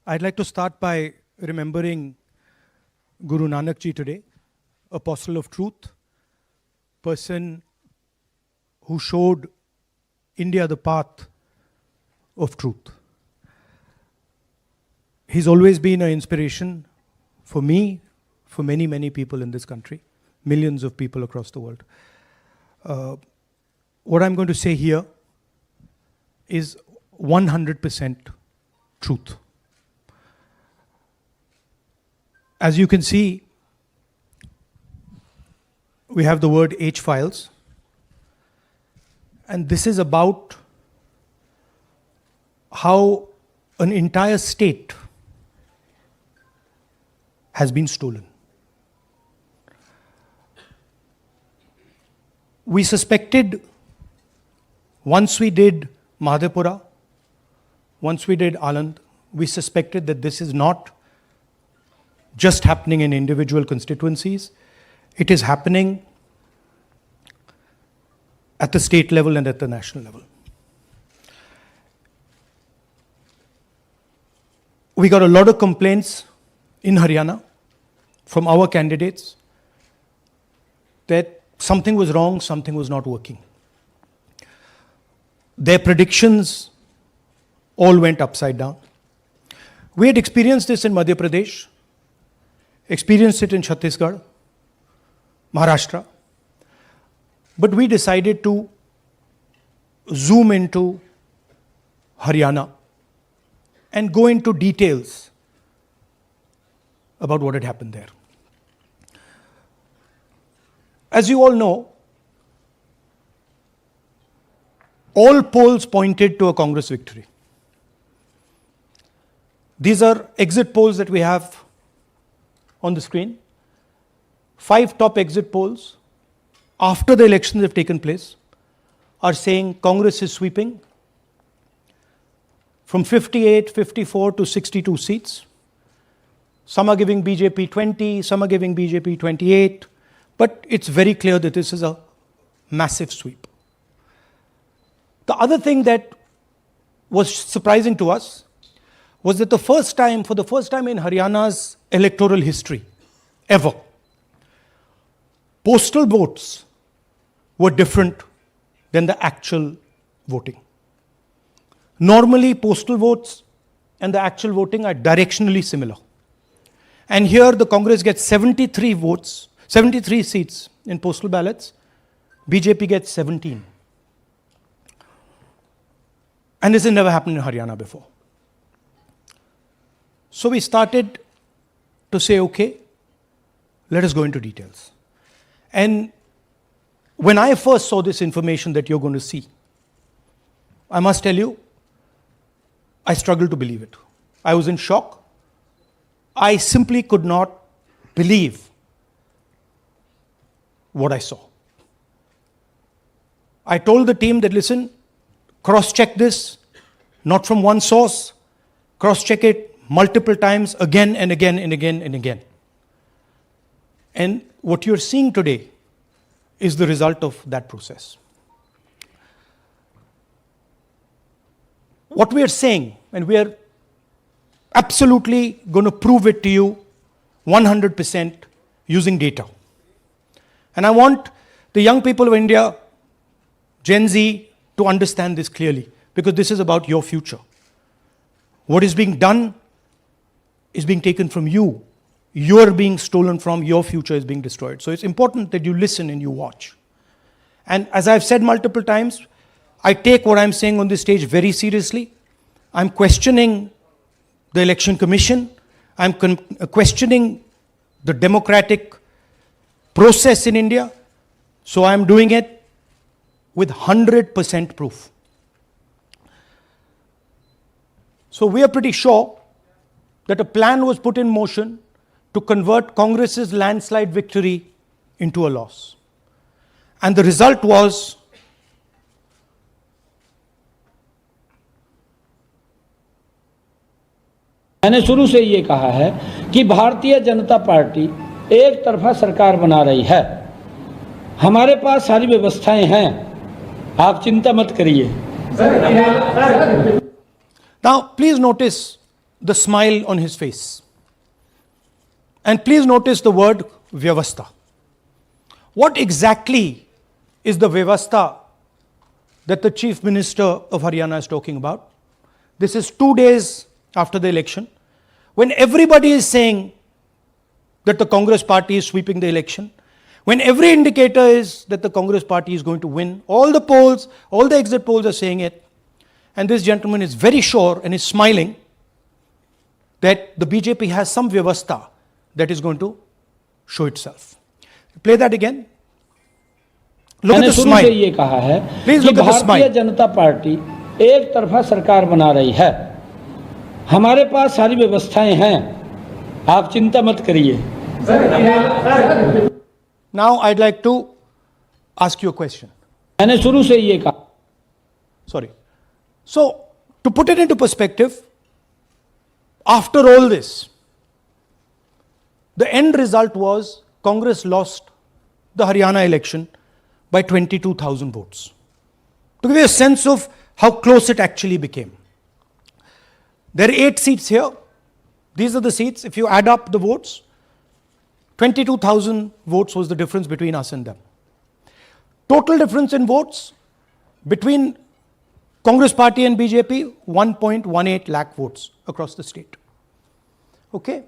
I'd like to start by remembering Guru Nanak Ji today, apostle of truth, person who showed India the path of truth. He's always been an inspiration for me, for many, many people in this country, millions of people across the world. What I'm going to say here is 100% truth. As you can see, we have the word H files, and this is about how an entire state has been stolen. We suspected, once we did Madhepura, once we did Aland, we suspected that this is not just happening in individual constituencies, it is happening at the state level and at the national level. We got a lot of complaints in Haryana from our candidates that something was wrong, something was not working. Their predictions all went upside down. We had experienced this in Madhya Pradesh, experienced it in Chhattisgarh, Maharashtra, but we decided to zoom into Haryana and go into details about what had happened there. As you all know, all polls pointed to a Congress victory. These are exit polls that we have on the screen. 5 top exit polls after the elections have taken place are saying Congress is sweeping from 58, 54 to 62 seats. Some are giving BJP 20, some are giving BJP 28, but it's very clear that this is a massive sweep. The other thing that was surprising to us was that for the first time in Haryana's electoral history, ever, postal votes were different than the actual voting. Normally, postal votes and the actual voting are directionally similar. And here the Congress gets 73 seats in postal ballots, BJP gets 17. And this has never happened in Haryana before. So we started to say, okay, let us go into details. And when I first saw this information that you're going to see, I must tell you, I struggled to believe it. I was in shock. I simply could not believe what I saw. I told the team that, listen, cross-check this, not from one source, cross-check it multiple times, again and again and again and again. And what you're seeing today is the result of that process. What we are saying, and we are absolutely going to prove it to you 100% using data. And I want the young people of India, Gen Z, to understand this clearly, because this is about your future. What is being done is being taken from you. You're being stolen from, your future is being destroyed. So it's important that you listen and you watch. And as I've said multiple times, I take what I'm saying on this stage very seriously. I'm questioning the Election Commission. I'm questioning the democratic process in India. So I'm doing it with 100% proof. So we are pretty sure that a plan was put in motion to convert Congress's landslide victory into a loss. And the result was मैंने शुरू से ये कहा है कि Bharatiya Janata party एक तरफा सरकार बना रही है। हमारे पास सारी व्यवस्थाएं हैं, आप चिंता मत करिए। Now, please notice the smile on his face. And please notice the word Vyavastha. What exactly is the Vyavastha that the Chief Minister of Haryana is talking about? This is 2 days after the election, when everybody is saying that the Congress party is sweeping the election, when every indicator is that the Congress party is going to win, all the polls, all the exit polls are saying it, and this gentleman is very sure and is smiling that the BJP has some Vyavastha that is going to show itself. Play that again. Look at मैंने the शुरू smile. से ये कहा है Please कि look at the भारतीय smile. जनता party एक तरफा सरकार बना रही है। हमारे पास सारी व्यवस्थाएं हैं, आप चिंता मत करिए। Now I'd like to ask you a question. मैंने शुरू से ये कहा। Sorry. So, to put it into perspective, after all this, the end result was Congress lost the Haryana election by 22,000 votes. To give you a sense of how close it actually became. There are 8 seats here. These are the seats. If you add up the votes, 22,000 votes was the difference between us and them. Total difference in votes between Congress party and BJP, 1.18 lakh votes across the state. Okay?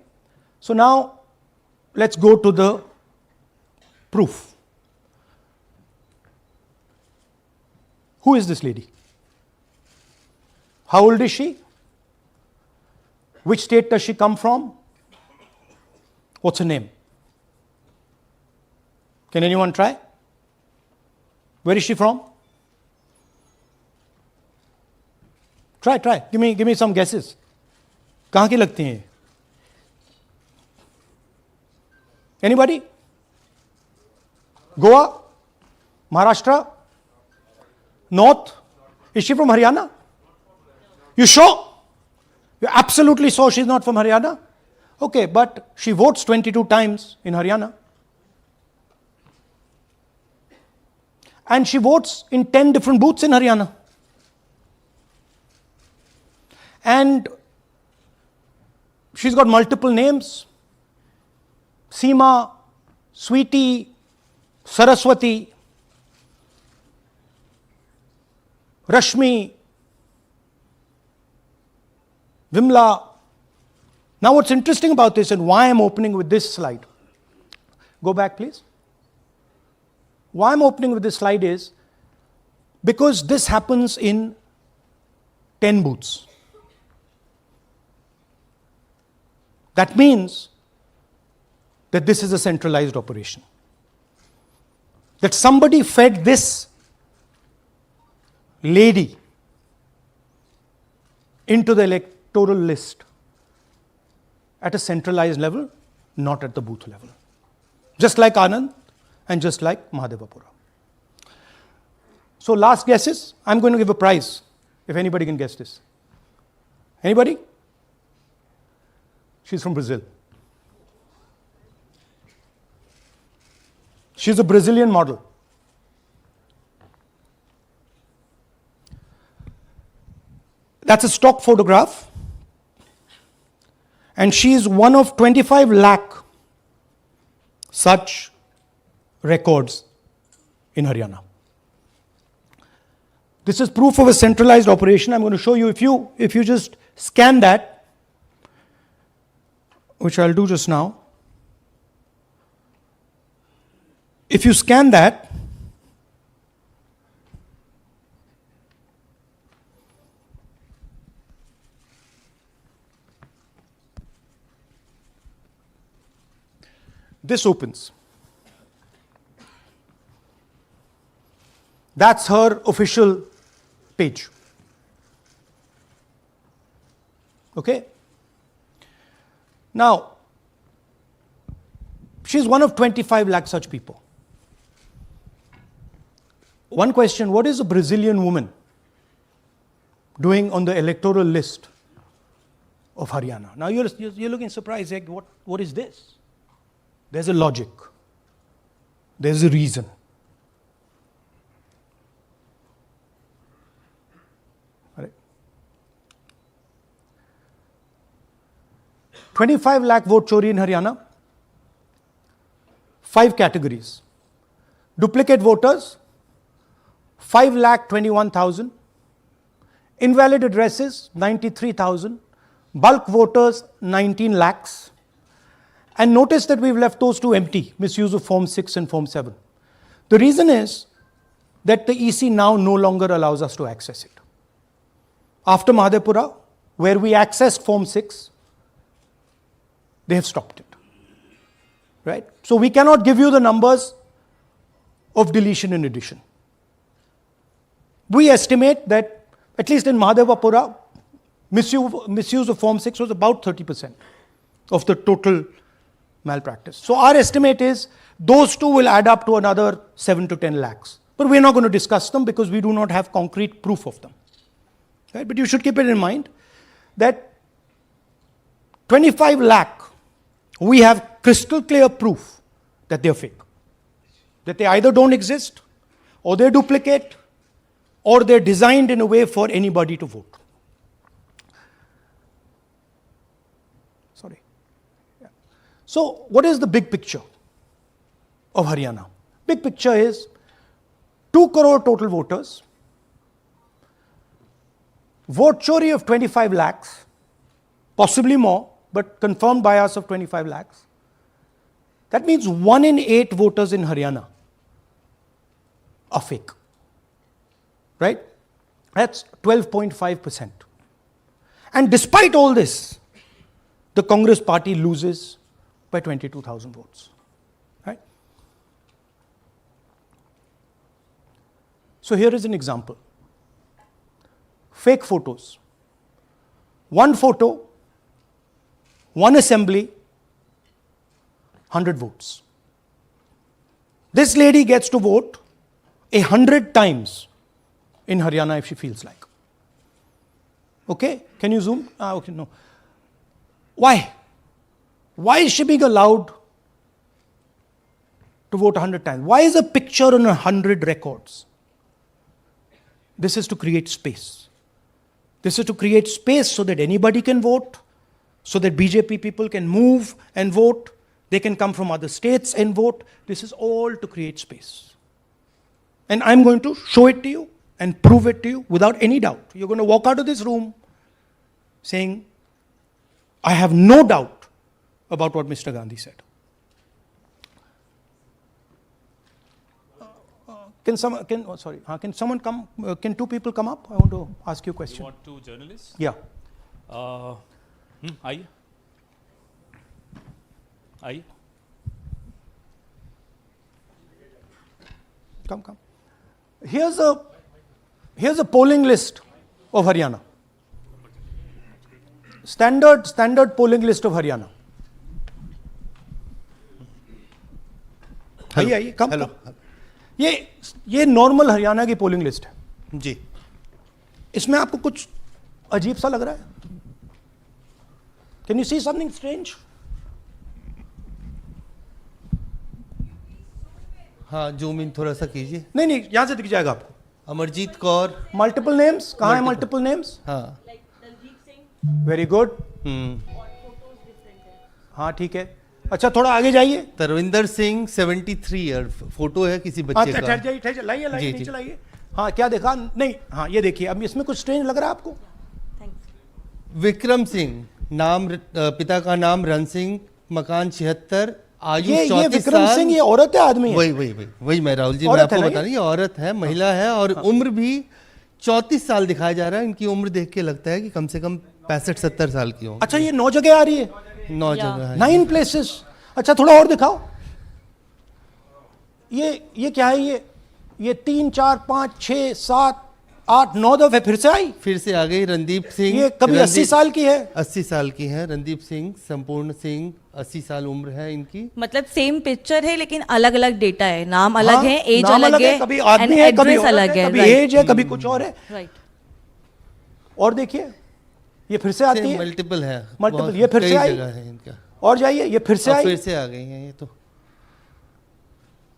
So now, let's go to the proof. Who is this lady? How old is she? Which state does she come from? What's her name? Can anyone try? Where is she from? Try. Give me some guesses. कहाँ की लगती हैं? Anybody? Goa? Maharashtra? North? Is she from Haryana? You sure? You're absolutely sure she's not from Haryana? Okay, but she votes 22 times in Haryana. And she votes in 10 different booths in Haryana. And she's got multiple names. Seema, Sweetie, Saraswati, Rashmi, Vimla. Now what's interesting about this and why I'm opening with this slide. Go back please. Why I'm opening with this slide is because this happens in 10 booths. That means that this is a centralized operation. That somebody fed this lady into the electoral list at a centralized level, not at the booth level. Just like Anand and just like Mahadevapura. So last guesses, I'm going to give a prize if anybody can guess this. Anybody? She's from Brazil. She's a Brazilian model. That's a stock photograph. And she's one of 25 lakh such records in Haryana. This is proof of a centralized operation. I'm going to show you, if you just scan that, which I'll do just now. If you scan that, this opens. That's her official page. Okay? Now, she's one of 25 lakh such people. One question, what is a Brazilian woman doing on the electoral list of Haryana? Now you're looking surprised, like, what is this? There's a logic. There's a reason. All right. 25 lakh vote chori in Haryana. 5 categories. Duplicate voters, 5,21,000. Invalid addresses, 93,000. Bulk voters, 19 lakhs. And notice that we've left those two empty, misuse of Form 6 and Form 7. The reason is that the EC now no longer allows us to access it. After Mahadevpura, where we accessed Form 6, they have stopped it. Right? So we cannot give you the numbers of deletion and addition. We estimate that, at least in Mahadevpura, misuse of Form 6 was about 30% of the total malpractice. So our estimate is those two will add up to another 7 to 10 lakhs. But we're not going to discuss them because we do not have concrete proof of them. Right? But you should keep it in mind that 25 lakh, we have crystal clear proof that they're fake. That they either don't exist, or they're duplicate, or they're designed in a way for anybody to vote. Sorry. Yeah. So, what is the big picture of Haryana? Big picture is 2 crore total voters, vote chori of 25 lakhs, possibly more, but confirmed by us of 25 lakhs. That means 1 in 8 voters in Haryana are fake. Right? That's 12.5%. And despite all this, the Congress party loses by 22,000 votes. Right? So here is an example. Fake photos. One photo, one assembly, 100 votes. This lady gets to vote 100 times in Haryana if she feels like. Okay? Can you zoom? Okay, no. Why? Why is she being allowed to vote 100 times? Why is a picture on 100 records? This is to create space. This is to create space so that anybody can vote, so that BJP people can move and vote. They can come from other states and vote. This is all to create space. And I'm going to show it to you and prove it to you without any doubt. You're going to walk out of this room saying, I have no doubt about what Mr. Gandhi said. Can someone come? Can 2 people come up? I want to ask you a question. You want 2 journalists? Yeah. आइए आइए Come. Here's a polling list of Haryana. Standard polling list of Haryana. आइए कम. ये normal Haryana की polling list है जी. इसमें आपको कुछ अजीब सा लग रहा है? Can you see something strange? हाँ, जूम इन थोड़ा सा कीजिए. नहीं यहां से दिख जाएगा आपको. अमरजीत कौर. Multiple names. कहाँ है मल्टीपल नेम्स? हाँ. Very good. हाँ ठीक है. अच्छा थोड़ा आगे जाइए. तरविंदर सिंह 73 ईयर. फोटो है किसी बच्चे का. ठहर जाइए लाइए जी, नीचे जी. लाइए. हाँ क्या देखा? नहीं हाँ ये देखिए. अब इसमें कुछ स्ट्रेंज लग रहा है आपको? विक्रम सिंह, नाम पिता का नाम रण सिंह, मकान 76, आयु 34 साल. ये विक्रम सिंह ये औरत है आदमी है? वही मैं राहुल जी, मैं आपको बता रही हूँ, औरत है, महिला है, और उम्र भी 34 साल दिखाया जा रहा है. इनकी उम्र देख के लगता है कि कम से कम 65-70 साल की हो. अच्छा ये 9 जगह आ रही है? 9 जगह है. 9 प्लेसेस. अच्छा थोड़ा और दिखाओ. ये क्या है? ये 3 4 5 6 7 8 9 दफे फिर से आ गई. रणदीप सिंह. ये कभी 80 साल की है? 80 साल की है. रणदीप सिंह, संपूर्ण सिंह, 80 साल उम्र है इनकी. मतलब सेम पिक्चर है लेकिन अलग अलग डेटा है. नाम अलग है, एज अलग है, कभी आदमी है, कभी अलग है, कभी एज है, कभी कुछ और है. राइट. और देखिए ये फिर से आती है. मल्टीपल है. मल्टीपल. ये फिर से आई है इनका. और जाइए. ये फिर से आई. फिर से आ गई है.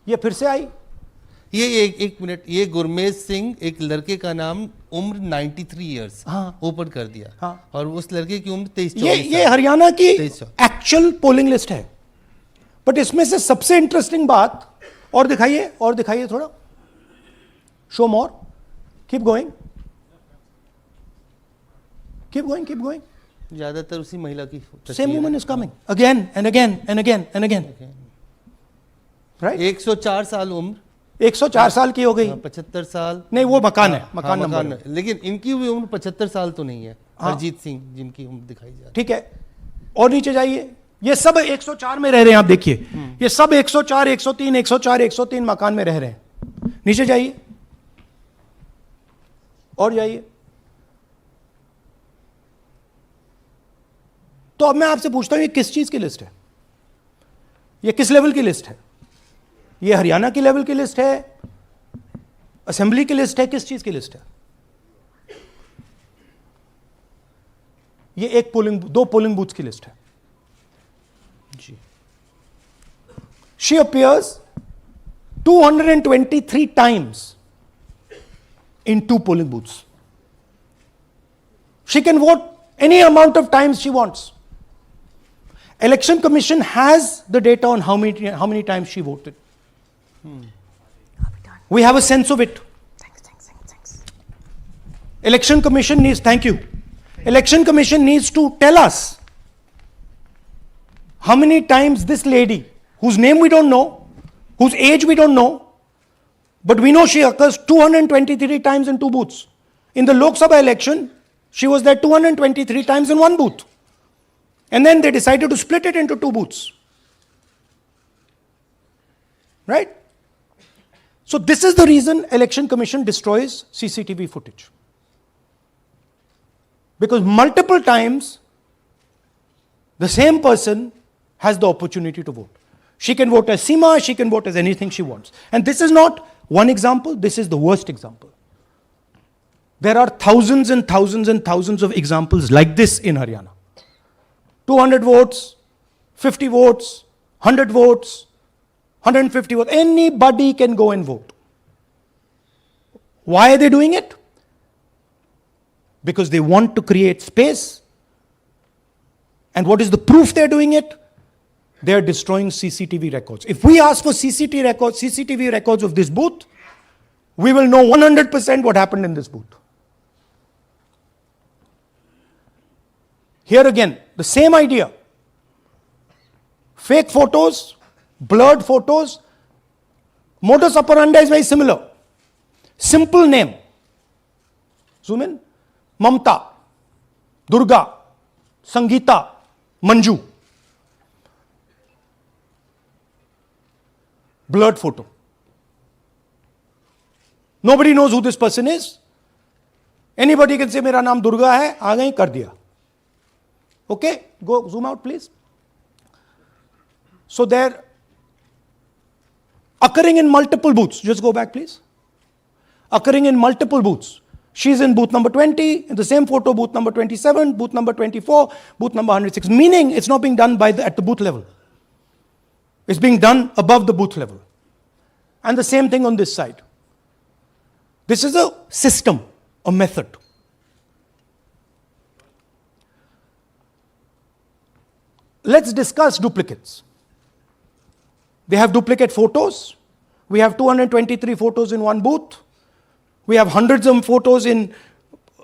ये फिर से आई. ये एक मिनट, ये गुरमेज सिंह एक लड़के का नाम उम्र 93 इयर्स हाँ। ओपन कर दिया। हाँ। और उस लड़के की उम्र 23 ये हरियाणा की 23 एक्चुअल पोलिंग लिस्ट है। बट इसमें से सबसे इंटरेस्टिंग बात, और दिखाइए थोड़ा, शो मोर, कीप गोइंग, ज्यादातर उसी महिला की same woman is coming again and again and again and again, right. 104 साल उम्र, 104 साल की हो गई। 75 साल नहीं, वो मकान है, हाँ, मकान नंबर है। लेकिन इनकी भी उम्र 75 साल तो नहीं है। हाँ। हरजीत सिंह जिनकी उम्र दिखाई जा रही है। ठीक है, और नीचे जाइए, ये सब 104 में रह रहे हैं, आप देखिए ये सब 104 103 104 103 मकान में रह रहे हैं। नीचे जाइए और जाइए। तो अब मैं आपसे पूछता हूं, ये किस चीज की लिस्ट है? ये किस लेवल की लिस्ट है? ये हरियाणा की लेवल की लिस्ट है, असेंबली की लिस्ट है, किस चीज की लिस्ट है? ये दो पोलिंग बूथ की लिस्ट है जी। She appears 223 times in 2 polling booths. She can vote any amount of times she wants. Election Commission has the data on how many times she voted. We have a sense of it. Thanks. Election Commission needs, thank you. Election Commission needs to tell us how many times this lady, whose name we don't know, whose age we don't know, but we know she occurs 223 times in 2 booths. In the Lok Sabha election, she was there 223 times in 1 booth. And then they decided to split it into 2 booths. Right? So this is the reason Election Commission destroys CCTV footage. Because multiple times, the same person has the opportunity to vote. She can vote as Seema, she can vote as anything she wants. And this is not one example, this is the worst example. There are thousands and thousands and thousands of examples like this in Haryana. 200 votes, 50 votes, 100 votes, 150 votes. Anybody can go and vote. Why are they doing it? Because they want to create space. And what is the proof they're doing it? They are destroying CCTV records. If we ask for CCTV records of this booth, we will know 100% what happened in this booth. Here again, the same idea. Fake photos, blurred photos. Modus operandi is very similar. Simple name. Zoom in. Mamta, Durga, Sangeeta, Manju. Blurred photo. Nobody knows who this person is. Anybody can say, मेरा नाम दुर्गा है, आ गई, कर दिया. Okay, go zoom out please. So they're occurring in multiple booths. Just go back please. Occurring in multiple booths. She's in booth number 20, in the same photo, booth number 27, booth number 24, booth number 106. Meaning it's not being done at the booth level. It's being done above the booth level. And the same thing on this side. This is a system, a method. Let's discuss duplicates. They have duplicate photos. We have 223 photos in 1 booth. We have hundreds of photos in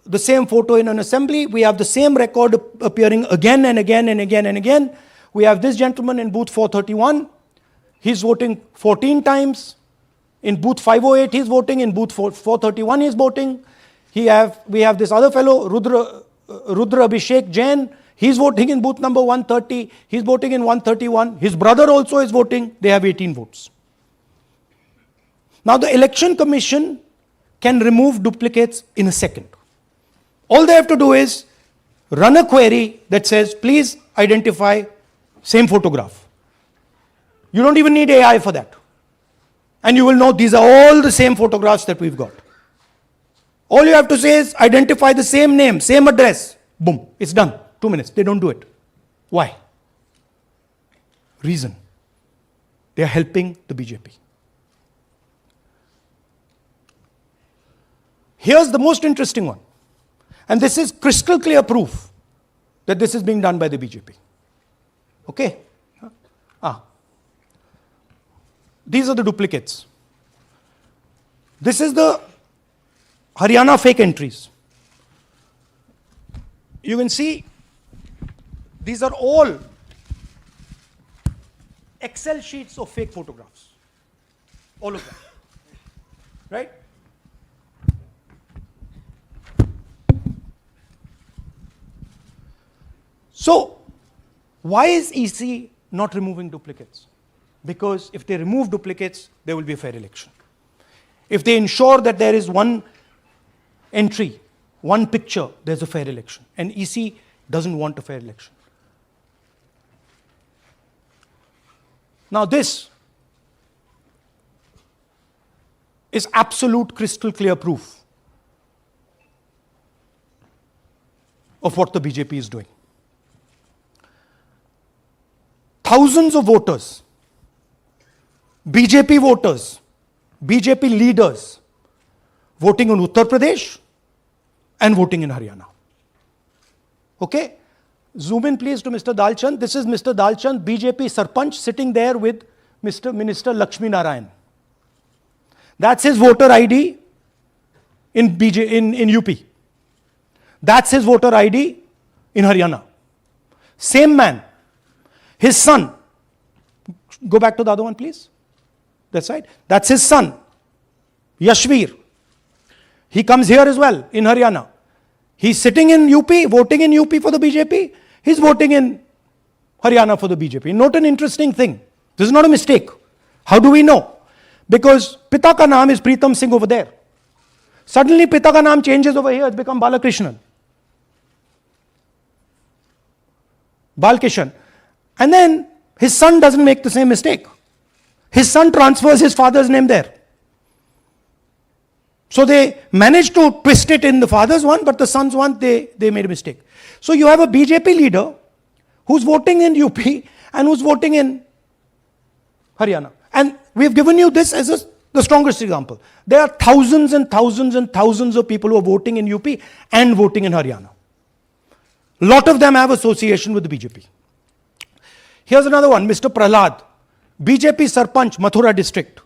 the same photo in an assembly. We have the same record appearing again and again and again and again. We have this gentleman in booth 431. He's voting 14 times. In booth 508, he's voting. In booth 431, he's voting. We have this other fellow, Rudra Abhishek Jain. He's voting in booth number 130. He's voting in 131. His brother also is voting. They have 18 votes. Now the Election Commission can remove duplicates in a second. All they have to do is run a query that says, please identify same photograph. You don't even need AI for that. And you will know these are all the same photographs that we've got. All you have to say is identify the same name, same address. Boom, it's done. 2 minutes. They don't do it. Why? Reason. They are helping the BJP. Here's the most interesting one. And this is crystal clear proof that this is being done by the BJP. Okay? These are the duplicates. This is the Haryana fake entries. You can see these are all Excel sheets of fake photographs. All of them. Right? So, why is EC not removing duplicates? Because if they remove duplicates, there will be a fair election. If they ensure that there is one entry, one picture, there's a fair election. And EC doesn't want a fair election. Now this is absolute crystal clear proof of what the BJP is doing. Thousands of voters, BJP voters, BJP leaders voting in Uttar Pradesh and voting in Haryana. Okay? Zoom in please to Mr. Dalchand. This is Mr. Dalchand, BJP Sarpanch, sitting there with Mr. Minister Lakshmi Narayan. That's his voter ID in UP. That's his voter ID in Haryana. Same man. His son. Go back to the other one, please. That's right. That's his son, Yashveer. He comes here as well in Haryana. He's sitting in UP, voting in UP for the BJP. He's voting in Haryana for the BJP. Note an interesting thing. This is not a mistake. How do we know? Because Pita ka naam is Pritam Singh over there. Suddenly Pita ka naam changes over here. It's become Balakrishnan. Balkishan. And then his son doesn't make the same mistake. His son transfers his father's name there. So they managed to twist it in the father's one, but the son's one, they made a mistake. So you have a BJP leader who's voting in UP and who's voting in Haryana. And we've given you this as the strongest example. There are thousands and thousands and thousands of people who are voting in UP and voting in Haryana. A lot of them have association with the BJP. Here's another one, Mr. Prahlad, BJP Sarpanch, Mathura district.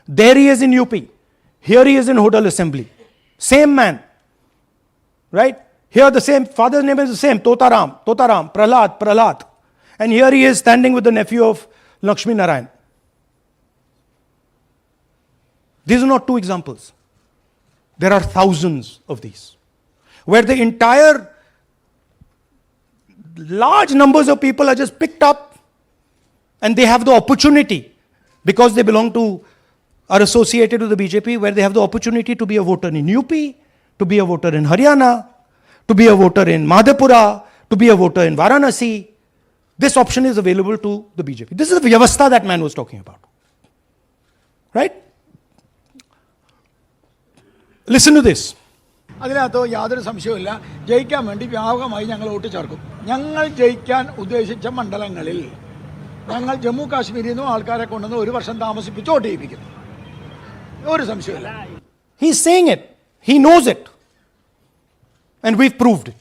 There he is in UP. Here he is in Hodal Assembly. Same man. Right? Here the same, father's name is the same, Totaram, Prahlad. And here he is standing with the nephew of Lakshmi Narayan. These are not two examples. There are thousands of these. Where the entire large numbers of people are just picked up and they have the opportunity, because they belong to, are associated with the BJP, where they have the opportunity to be a voter in UP, to be a voter in Haryana, to be a voter in Madhepura, to be a voter in Varanasi. This option is available to the BJP. This is the Vyavastha that man was talking about. Right? Listen to this. അതിനകത്ത് യാതൊരു സംശയവുമില്ല. ജയിക്കാൻ വേണ്ടി വ്യാപകമായി ഞങ്ങൾ vote ചേർക്കും. ഞങ്ങൾ ജയിക്കാൻ ഉദ്ദേശിച്ച മണ്ഡലങ്ങളിൽ ഞങ്ങൾ ജമ്മു കാശ്മീരിൽ നിന്നും ആൾക്കാരെ കൊണ്ടുവന്ന് ഒരു വർഷം താമസിപ്പിച്ച് വോട്ട് ചെയ്യിപ്പിക്കും. ഒരു സംശയവുമില്ല. He's saying it. He knows it. And we've proved it.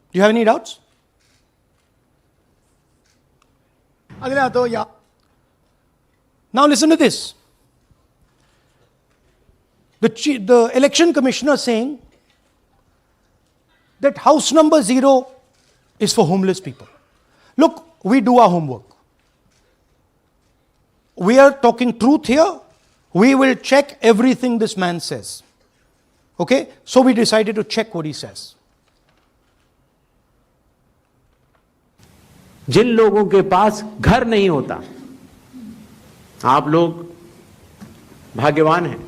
Do you have any doubts? അതിനകത്ത് Now listen to this. The election commissioner saying that house number 0 is for homeless people. Look, we do our homework. We are talking truth here. We will check everything this man says. Okay? So we decided to check what he says. जिन लोगों के पास घर नहीं होता, आप लोग भाग्यवान हैं.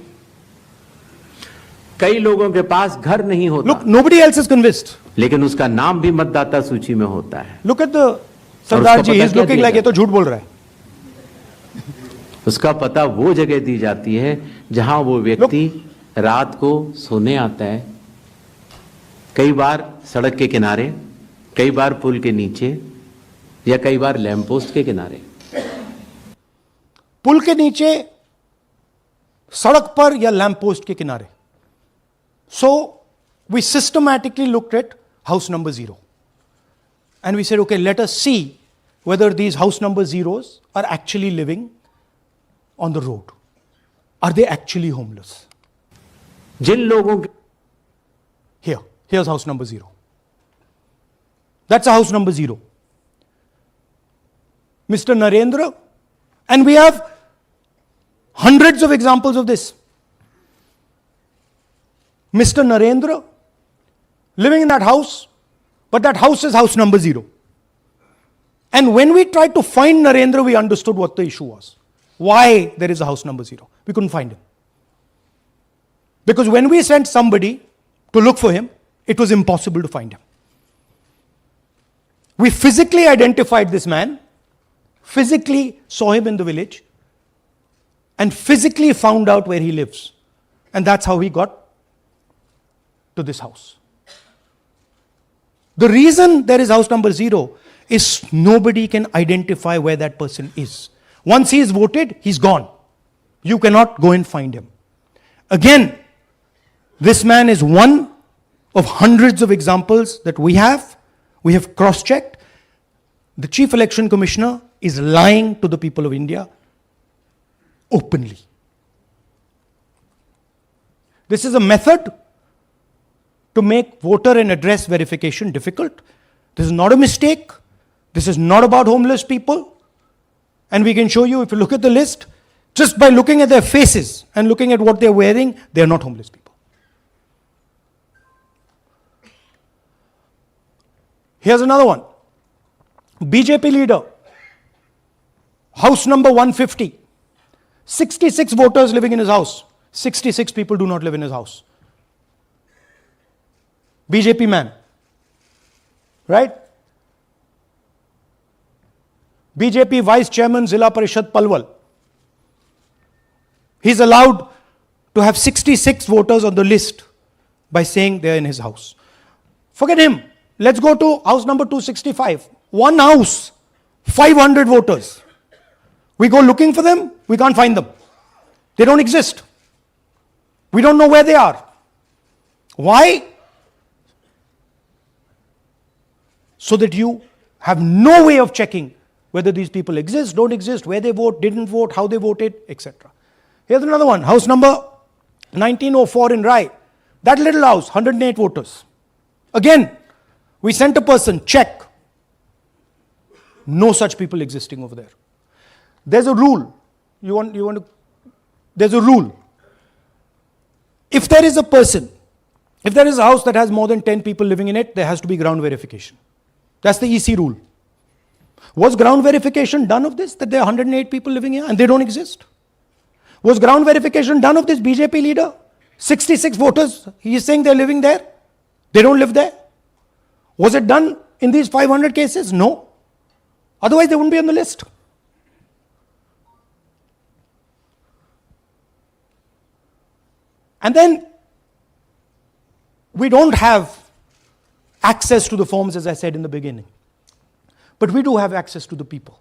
कई लोगों के पास घर नहीं होता. Look, nobody else is convinced. लेकिन उसका नाम भी मतदाता सूची में होता है. Look at the Sardar ji. He's looking like ये तो झूठ बोल रहा है. उसका पता वो जगह दी जाती है जहां वो व्यक्ति रात को सोने आता है. कई बार सड़क के किनारे, कई बार पुल के नीचे, या कई बार लैंप पोस्ट के किनारे. पुल के नीचे सड़क पर या लैंप पोस्ट के किनारे. So we systematically looked at house number 0. And we said, okay, let us see whether these house number zeros are actually living on the road. Are they actually homeless? जिन लोगों के Here's house number 0. That's a house number 0. Mr. Narendra, and we have hundreds of examples of this. Mr. Narendra living in that house, but that house is house number 0. And when we tried to find Narendra, we understood what the issue was. Why there is a house number 0. We couldn't find him. Because when we sent somebody to look for him, it was impossible to find him. We physically identified this man, physically saw him in the village, and physically found out where he lives. And that's how he got to this house. The reason there is house number 0 is nobody can identify where that person is. Once he is voted, he's gone. You cannot go and find him. Again, this man is one of hundreds of examples that we have. We have cross-checked. The Chief Election Commissioner is lying to the people of India openly. This is a method to make voter and address verification difficult. This is not a mistake. This is not about homeless people. And we can show you, if you look at the list, just by looking at their faces and looking at what they're wearing, they're not homeless people. Here's another one. BJP leader, house number 150. 66 voters living in his house. 66 people do not live in his house. BJP man. Right? BJP Vice Chairman Zilla Parishad Palwal. He's allowed to have 66 voters on the list by saying they're in his house. Forget him. Let's go to house number 265. One house, 500 voters. We go looking for them, we can't find them. They don't exist. We don't know where they are. Why? So that you have no way of checking whether these people exist, don't exist, where they vote, didn't vote, how they voted, etc. Here's another one, house number 1904 in Rai. That little house, 108 voters. Again, we sent a person, check. No such people existing over there. There's a rule. There's a rule. If there is a person, if there is a house that has more than 10 people living in it, there has to be ground verification. That's the EC rule. Was ground verification done of this, that there are 108 people living here and they don't exist? Was ground verification done of this BJP leader? 66 voters, he is saying they're living there. They don't live there. Was it done in these 500 cases? No. Otherwise, they wouldn't be on the list. And then, we don't have access to the forms, as I said in the beginning. But we do have access to the people.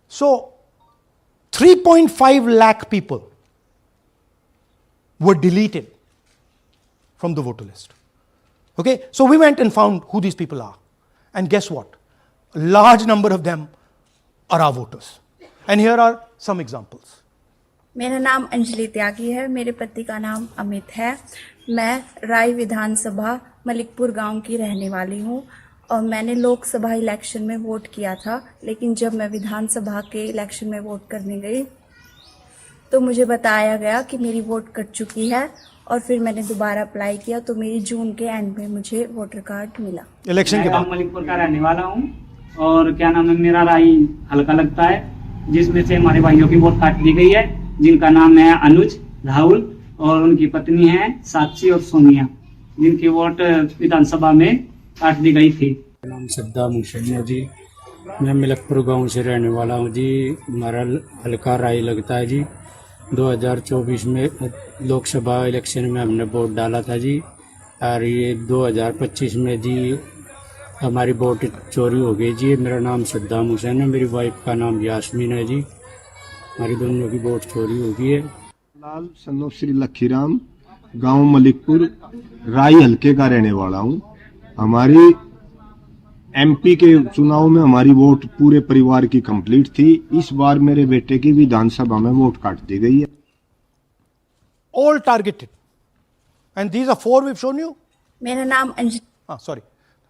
So, 3.5 lakh people were deleted from the voter list. Okay, so we went and found who these people are. And guess what? A large number of them are our voters. And here are some examples. मेरा नाम अंजलि त्यागी है, मेरे पति का नाम अमित है। मैं राय विधानसभा मलिकपुर गांव की रहने वाली हूं और मैंने लोकसभा इलेक्शन में वोट किया था, लेकिन जब मैं विधानसभा के इलेक्शन में वोट करने गई तो मुझे बताया गया कि मेरी वोट कट चुकी है और फिर मैंने दोबारा अप्लाई किया तो मेरी जून के एंड में मुझे वोटर कार्ड मिला। इलेक्शन के बाद मलिकपुर का रहने वाला हूँ और क्या नाम है, मेरा राय हल्का लगता है, जिसमें से हमारे भाइयों की वोट काट दी गई है, जिनका नाम है अनुज, राहुल और उनकी पत्नी है साक्षी और सोनिया, जिनकी वोट विधानसभा में काट दी गई थी। नाम सद्दाम हुसैन है जी, मैं मलिकपुर गांव से रहने वाला हूं जी। हमारा हल्का राय लगता है जी। 2024 में लोकसभा इलेक्शन में हमने वोट डाला था जी, और ये 2025 में जी हमारी वोट चोरी हो गई जी। मेरा नाम सद्दाम हुसैन है, मेरी वाइफ का नाम यास्मीन है जी। हमारी दोनों की वोट चोरी हो गई है। लाल सन्नो श्री लखीराम, गांव मलिकपुर, राई हल्के का रहने वाला हूं। हमारी एमपी के चुनाव में हमारी वोट पूरे परिवार की कंप्लीट थी। इस बार मेरे बेटे की विधानसभा में वोट काट दी गई है। All targeted. And these are 4 we've shown you. मेरा नाम Anjali Sorry.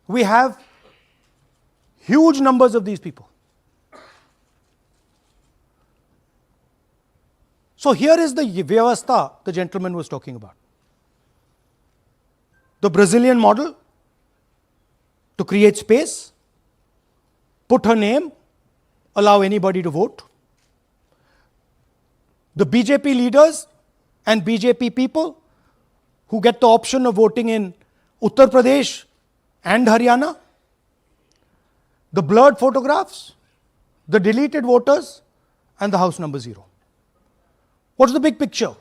We have huge numbers of these people. So here is the vyavastha the gentleman was talking about. The Brazilian model to create space, put her name, allow anybody to vote. The BJP leaders and BJP people who get the option of voting in Uttar Pradesh and Haryana, the blurred photographs, the deleted voters, and the house number 0. What's the big picture?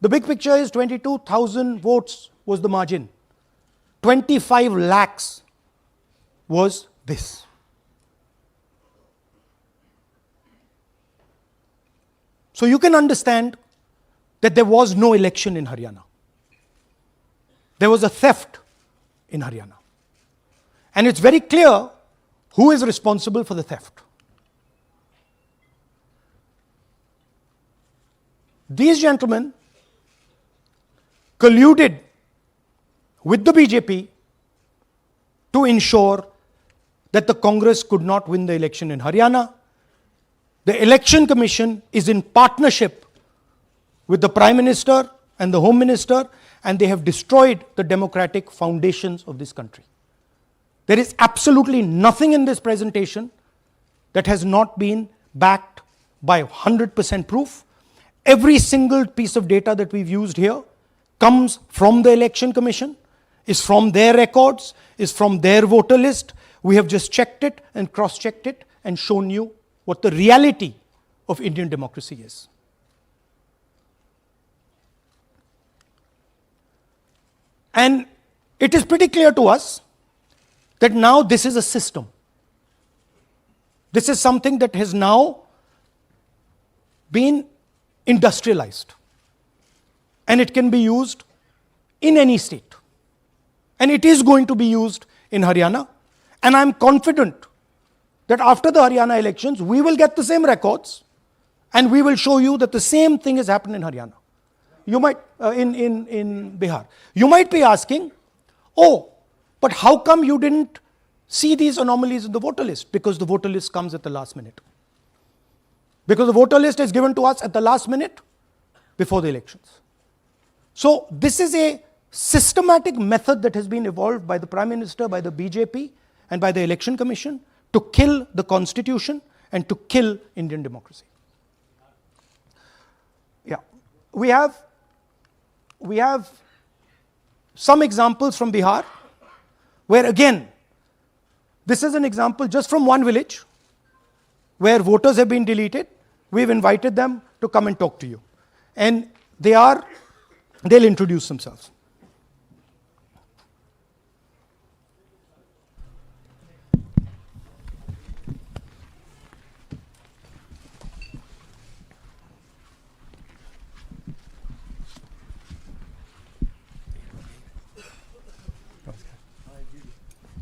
The big picture is 22,000 votes was the margin. 25 lakhs was this. So you can understand that there was no election in Haryana. There was a theft in Haryana. And it's very clear who is responsible for the theft. These gentlemen colluded with the BJP to ensure that the Congress could not win the election in Haryana. The Election Commission is in partnership with the Prime Minister and the Home Minister, and they have destroyed the democratic foundations of this country. There is absolutely nothing in this presentation that has not been backed by 100% proof. Every single piece of data that we've used here comes from the Election Commission, is from their records, is from their voter list. We have just checked it and cross-checked it and shown you what the reality of Indian democracy is. And it is pretty clear to us that now this is a system. This is something that has now been industrialized. And it can be used in any state. And it is going to be used in Haryana. And I'm confident that after the Haryana elections, we will get the same records and we will show you that the same thing has happened in Haryana. You might, in Bihar. You might be asking, oh, but how come you didn't see these anomalies in the voter list? Because the voter list comes at the last minute. Because the voter list is given to us at the last minute before the elections. So this is a systematic method that has been evolved by the Prime Minister, by the BJP, and by the Election Commission to kill the Constitution and to kill Indian democracy. Yeah, we have some examples from Bihar, where again, this is an example just from one village, where voters have been deleted. We've invited them to come and talk to you. And they'll introduce themselves.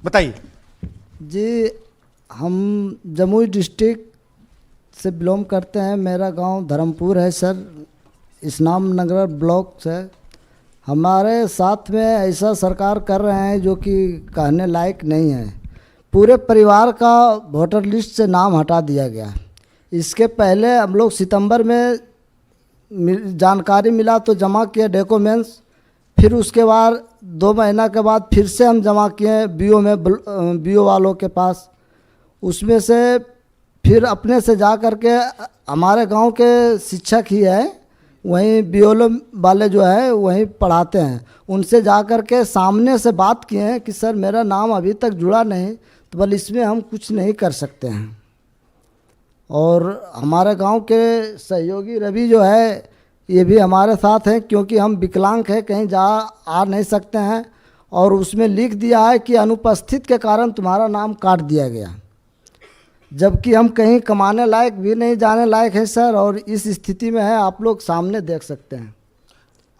बताइए जी, हम Jamui district से belong करते हैं। मेरा गांव धर्मपुर है sir, इस्लाम नगर block से। हमारे साथ में ऐसा सरकार कर रहे हैं जो कि कहने लायक नहीं है। पूरे परिवार का वोटर लिस्ट से नाम हटा दिया गया। इसके पहले हम लोग सितंबर में जानकारी मिला तो जमा किए डॉक्यूमेंट्स, फिर उसके बाद 2 महीना के बाद फिर से हम जमा किए बीओ वालों के पास। उसमें से फिर अपने से जा कर के हमारे गांव के शिक्षक ही है, वहीं बीओ वाले जो है वहीं पढ़ाते हैं, उनसे जा कर के सामने से बात किए हैं कि सर मेरा नाम अभी तक जुड़ा नहीं, तो बोले इसमें हम कुछ नहीं कर सकते हैं। और हमारे गांव के सहयोगी रवि जो है ये भी हमारे साथ हैं, क्योंकि हम विकलांग हैं, कहीं आ नहीं सकते हैं। और उसमें लिख दिया है कि अनुपस्थित के कारण तुम्हारा नाम काट दिया गया। जबकि हम कहीं कमाने लायक भी नहीं जाने लायक है सर, और इस स्थिति में है, आप लोग सामने देख सकते हैं।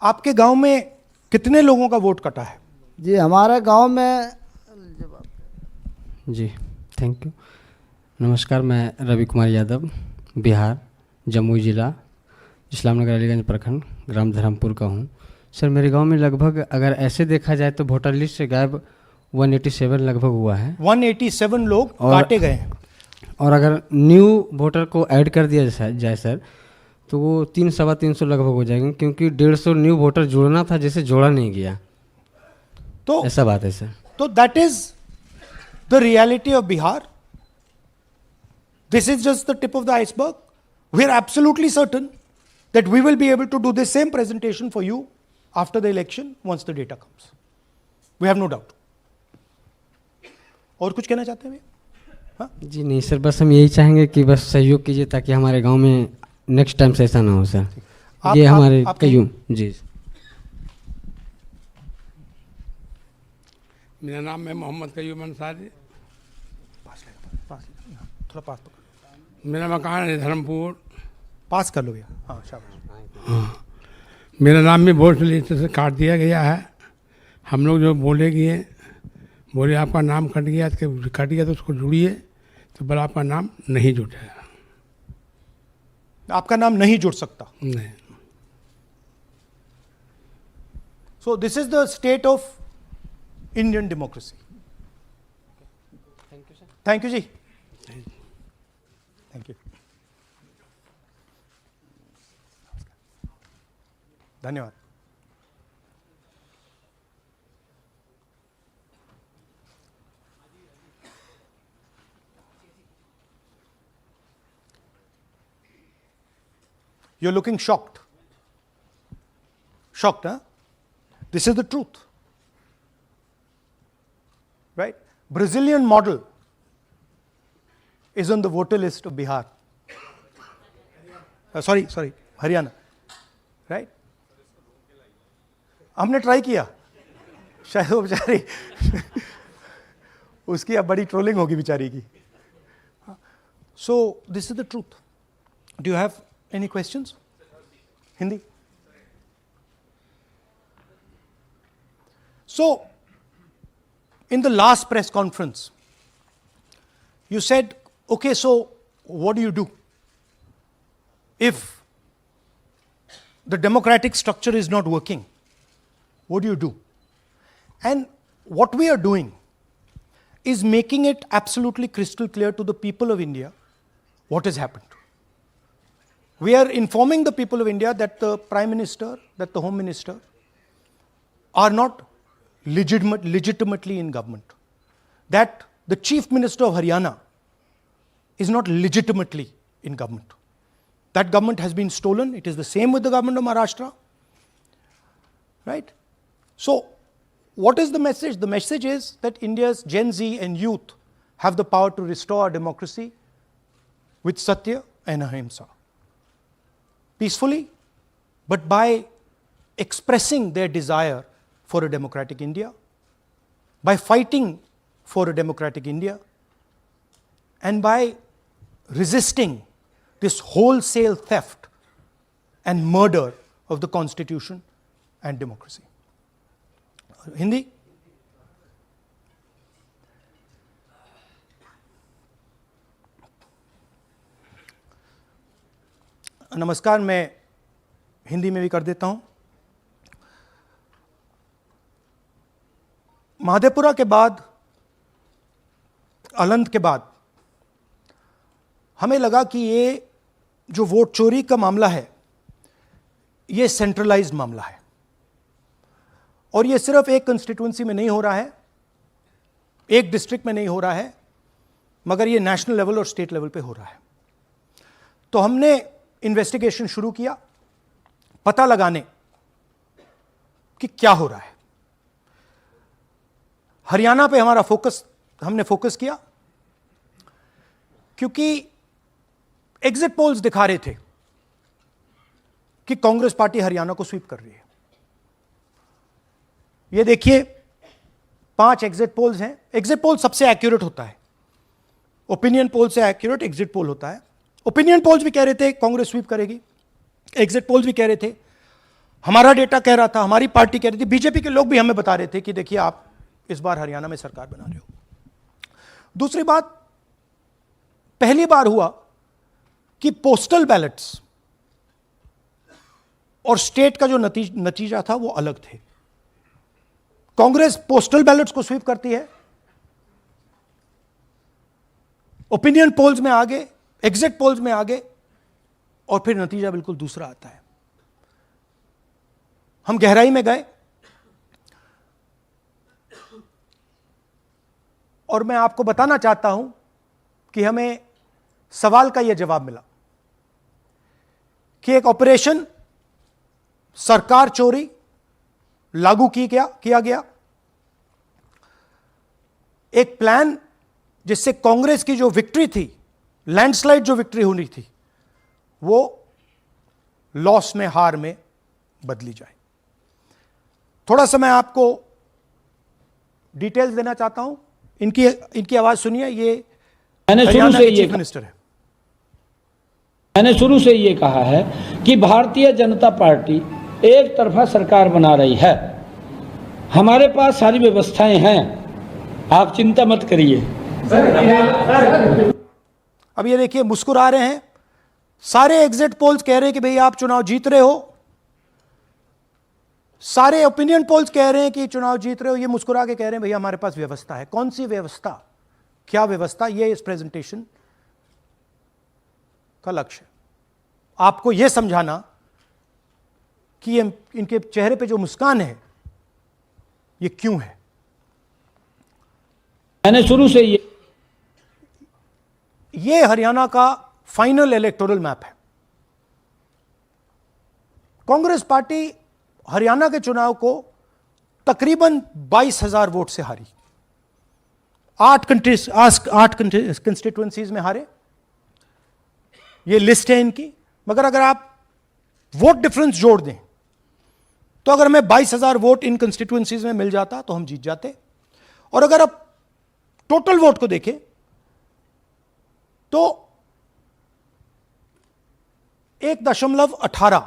आपके गांव में कितने लोगों का वोट कटा है? जी हमारे गांव में जी थैंक यू। नमस्कार, मैं रवि कुमार यादव, बिहार, जमुई जिला, इस्लामनगर अलीगंज प्रखंड, ग्राम धर्मपुर का हूँ। सर मेरे गांव में लगभग अगर ऐसे देखा जाए तो वोटर लिस्ट से गायब 187 लगभग हुआ है। 187 लोग काटे गए हैं। और अगर न्यू वोटर को ऐड कर दिया जाए सर, तो वो 300-325 लगभग हो जाएंगे, क्योंकि 150 न्यू वोटर जोड़ना था जिसे जोड़ा नहीं गया। तो ऐसा बात है सर। तो that is the reality of Bihar. This is just the tip of the iceberg. We are absolutely certain that we will be able to do the same presentation for you after the election once the data comes. We have no doubt. और कुछ कहना चाहते हैं भैया? जी नहीं sir, बस हम यही चाहेंगे कि बस सहयोग कीजिए ताकि हमारे गांव में नेक्स्ट टाइम से ऐसा ना हो सर। ये हमारे कयूम जी। मेरा नाम है मोहम्मद कयूम अंसारी। थोड़ा पास पकड़। मेरा मकान है धर्मपुर। पास कर लो भैया। हाँ शाबाश। हाँ, मेरा नाम भी वोट लिस्ट से काट दिया गया है। हम लोग जो बोले आपका नाम कट गया तो उसको जुड़िए, तो बोला आपका नाम नहीं जुटेगा। आपका नाम नहीं जुड़ सकता? नहीं। So this is the state of Indian democracy. Thank you, sir. Thank you, ji. Thank you. धन्यवाद. You're looking shocked. Shocked, huh? This is the truth. Right? Brazilian model is on the voter list of Bihar. Sorry, Haryana. Right? हमने try किया, शायद वो बेचारी उसकी अब बड़ी trolling होगी बेचारी की. So this is the truth. Do you have any questions? Hindi? So, in the last press conference, you said, okay, so what do? If the democratic structure is not working, what do? And what we are doing is making it absolutely crystal clear to the people of India what has happened. We are informing the people of India that the Prime Minister, that the Home Minister are not legitimately in government. That the Chief Minister of Haryana is not legitimately in government. That government has been stolen. It is the same with the government of Maharashtra. Right? So, what is the message? The message is that India's Gen Z and youth have the power to restore our democracy with Satya and Ahimsa. Peacefully, but by expressing their desire for a democratic India, by fighting for a democratic India, and by resisting this wholesale theft and murder of the Constitution and democracy. Hindi? नमस्कार, मैं हिंदी में भी कर देता हूं. महादेपुरा के बाद, अलंद के बाद हमें लगा कि ये जो वोट चोरी का मामला है, ये सेंट्रलाइज्ड मामला है और ये सिर्फ एक कंस्टिट्यूंसी में नहीं हो रहा है, एक डिस्ट्रिक्ट में नहीं हो रहा है, मगर ये नेशनल लेवल और स्टेट लेवल पे हो रहा है. तो हमने इन्वेस्टिगेशन शुरू किया, पता लगाने कि क्या हो रहा है. हरियाणा पे हमने फोकस किया क्योंकि एग्जिट पोल्स दिखा रहे थे कि कांग्रेस पार्टी हरियाणा को स्वीप कर रही है. ये देखिए 5 एग्जिट पोल्स हैं. एग्जिट पोल सबसे एक्यूरेट होता है. ओपिनियन पोल से एक्यूरेट एग्जिट पोल होता है। ओपिनियन पोल्स भी कह रहे थे कांग्रेस स्वीप करेगी, एग्जिट पोल्स भी कह रहे थे, हमारा डेटा कह रहा था, हमारी पार्टी कह रही थी, बीजेपी के लोग भी हमें बता रहे थे कि देखिए आप इस बार हरियाणा में सरकार बना रहे हो। दूसरी बात, पहली बार हुआ कि पोस्टल बैलेट्स और स्टेट का जो नतीजा था वो अलग थे। कांग्रेस पोस्टल बैलेट्स को स्वीप करती है, ओपिनियन पोल्स में आगे, एग्जिट पोल्स में आगे, और फिर नतीजा बिल्कुल दूसरा आता है। हम गहराई में गए और मैं आपको बताना चाहता हूं कि हमें सवाल का यह जवाब मिला कि एक ऑपरेशन सरकार चोरी लागू किया गया, एक प्लान जिससे कांग्रेस की जो विक्ट्री थी, लैंडस्लाइड जो विक्ट्री होनी थी, वो लॉस में, हार में बदली जाए। थोड़ा सा मैं आपको डिटेल्स देना चाहता हूं। इनकी आवाज सुनिए। ये मैंने शुरू से ये चीफ मिनिस्टर है। मैंने शुरू से ये कहा है कि भारतीय जनता पार्टी एक तरफा सरकार बना रही है। हमारे पास सारी व्यवस्थाएं हैं, आप चिंता मत करिए। अब ये देखिए, मुस्कुरा रहे हैं। सारे एग्जिट पोल्स कह रहे हैं कि भाई आप चुनाव जीत रहे हो, सारे ओपिनियन पोल्स कह रहे हैं कि चुनाव जीत रहे हो। ये मुस्कुरा के कह रहे हैं भैया हमारे पास व्यवस्था है। कौन सी व्यवस्था, क्या व्यवस्था, ये इस प्रेजेंटेशन का लक्ष्य है। आपको यह समझाना कि इनके चेहरे पे जो मुस्कान है ये क्यों है। मैंने शुरू से ये हरियाणा का फाइनल इलेक्टोरल मैप है। कांग्रेस पार्टी हरियाणा के चुनाव को तकरीबन 22,000 वोट से हारी। 8 कंस्टिट्यूएंसीज में हारे। ये लिस्ट है इनकी। मगर अगर आप वोट डिफरेंस जोड़ दें तो अगर हमें 22,000 वोट इन कंस्टिट्यूएंसीज में मिल जाता तो हम जीत जाते। और अगर आप टोटल वोट को देखें तो 1.18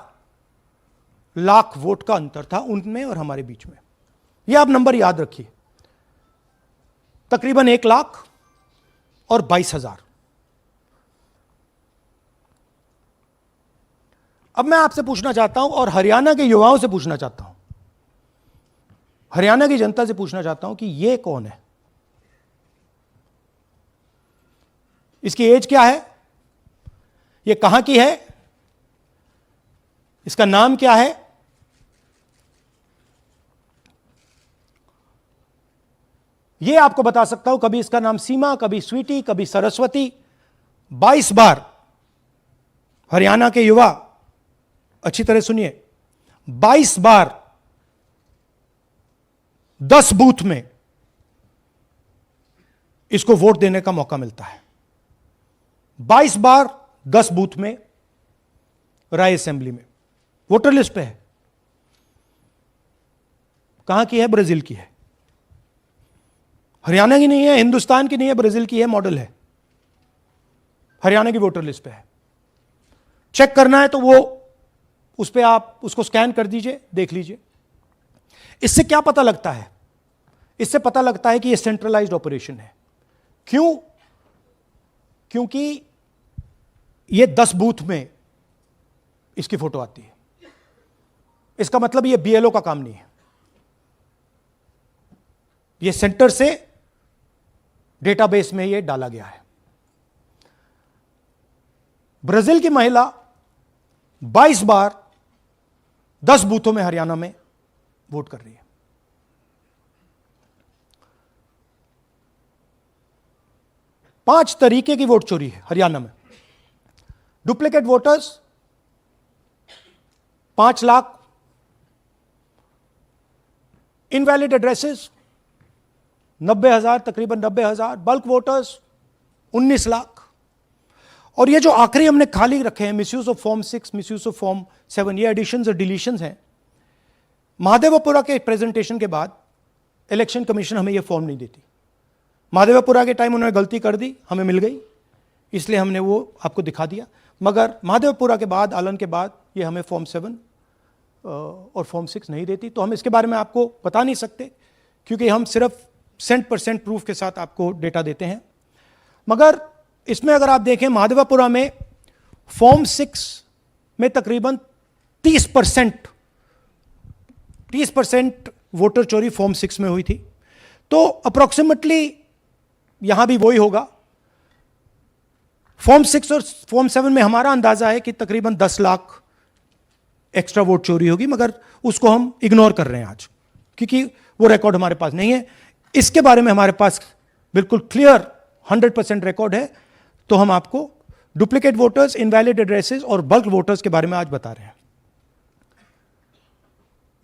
लाख वोट का अंतर था उनमें और हमारे बीच में। यह आप नंबर याद रखिए, तकरीबन 1 लाख और 22,000। अब मैं आपसे पूछना चाहता हूं और हरियाणा के युवाओं से पूछना चाहता हूं, हरियाणा की जनता से पूछना चाहता हूं कि यह कौन है, इसकी एज क्या है, यह कहां की है, इसका नाम क्या है। यह आपको बता सकता हूं, कभी इसका नाम सीमा, कभी स्वीटी, कभी सरस्वती। 22 बार हरियाणा के युवा, अच्छी तरह सुनिए, 22 बार 10 बूथ में इसको वोट देने का मौका मिलता है। 22 बार 10 बूथ में राय असेंबली में। वोटर लिस्ट पे है। कहां की है? ब्राजील की है। हरियाणा की नहीं है, हिंदुस्तान की नहीं है, ब्राजील की है, मॉडल है। हरियाणा की वोटर लिस्ट पे है। चेक करना है तो वो उस पे आप उसको स्कैन कर दीजिए, देख लीजिए। इससे क्या पता लगता है? इससे पता लगता है कि यह सेंट्रलाइज्ड ऑपरेशन है। क्यों? क्योंकि ये 10 बूथ में इसकी फोटो आती है। इसका मतलब ये बीएलओ का काम नहीं है, ये सेंटर से डेटाबेस में ये डाला गया है। ब्राजील की महिला 22 बार 10 बूथों में हरियाणा में वोट कर रही है। पांच तरीके की वोट चोरी है हरियाणा में। Duplicate voters 5 lakh, invalid addresses 90,000, तकरीबन 90,000, बल्क वोटर्स 19 लाख। और ये जो आखिरी हमने खाली रखे हैं, misuse of form 6, misuse of form 7, ये एडिशंस और डिलीशंस हैं। महादेवपुरा के प्रेजेंटेशन के बाद इलेक्शन कमीशन हमें ये फॉर्म नहीं देती। महादेवपुरा के टाइम उन्होंने गलती कर दी, हमें मिल गई, इसलिए हमने वो आपको दिखा दिया। मगर महादेवपुरा के बाद, आलन के बाद ये हमें फॉर्म 7 और फॉर्म 6 नहीं देती, तो हम इसके बारे में आपको बता नहीं सकते, क्योंकि हम सिर्फ 100% प्रूफ के साथ आपको डेटा देते हैं। मगर इसमें अगर आप देखें, महादेवपुरा में फॉर्म 6 में तकरीबन 30% वोटर चोरी फॉर्म 6 में हुई थी। तो अप्रॉक्सीमेटली यहां भी वही होगा। फॉर्म 6 और फॉर्म 7 में हमारा अंदाजा है कि तकरीबन 10 लाख एक्स्ट्रा वोट चोरी होगी, मगर उसको हम इग्नोर कर रहे हैं आज, क्योंकि वो रिकॉर्ड हमारे पास नहीं है। इसके बारे में हमारे पास बिल्कुल क्लियर 100% रिकॉर्ड है, तो हम आपको डुप्लीकेट वोटर्स, इनवैलिड एड्रेसेस और बल्क वोटर्स के बारे में आज बता रहे हैं।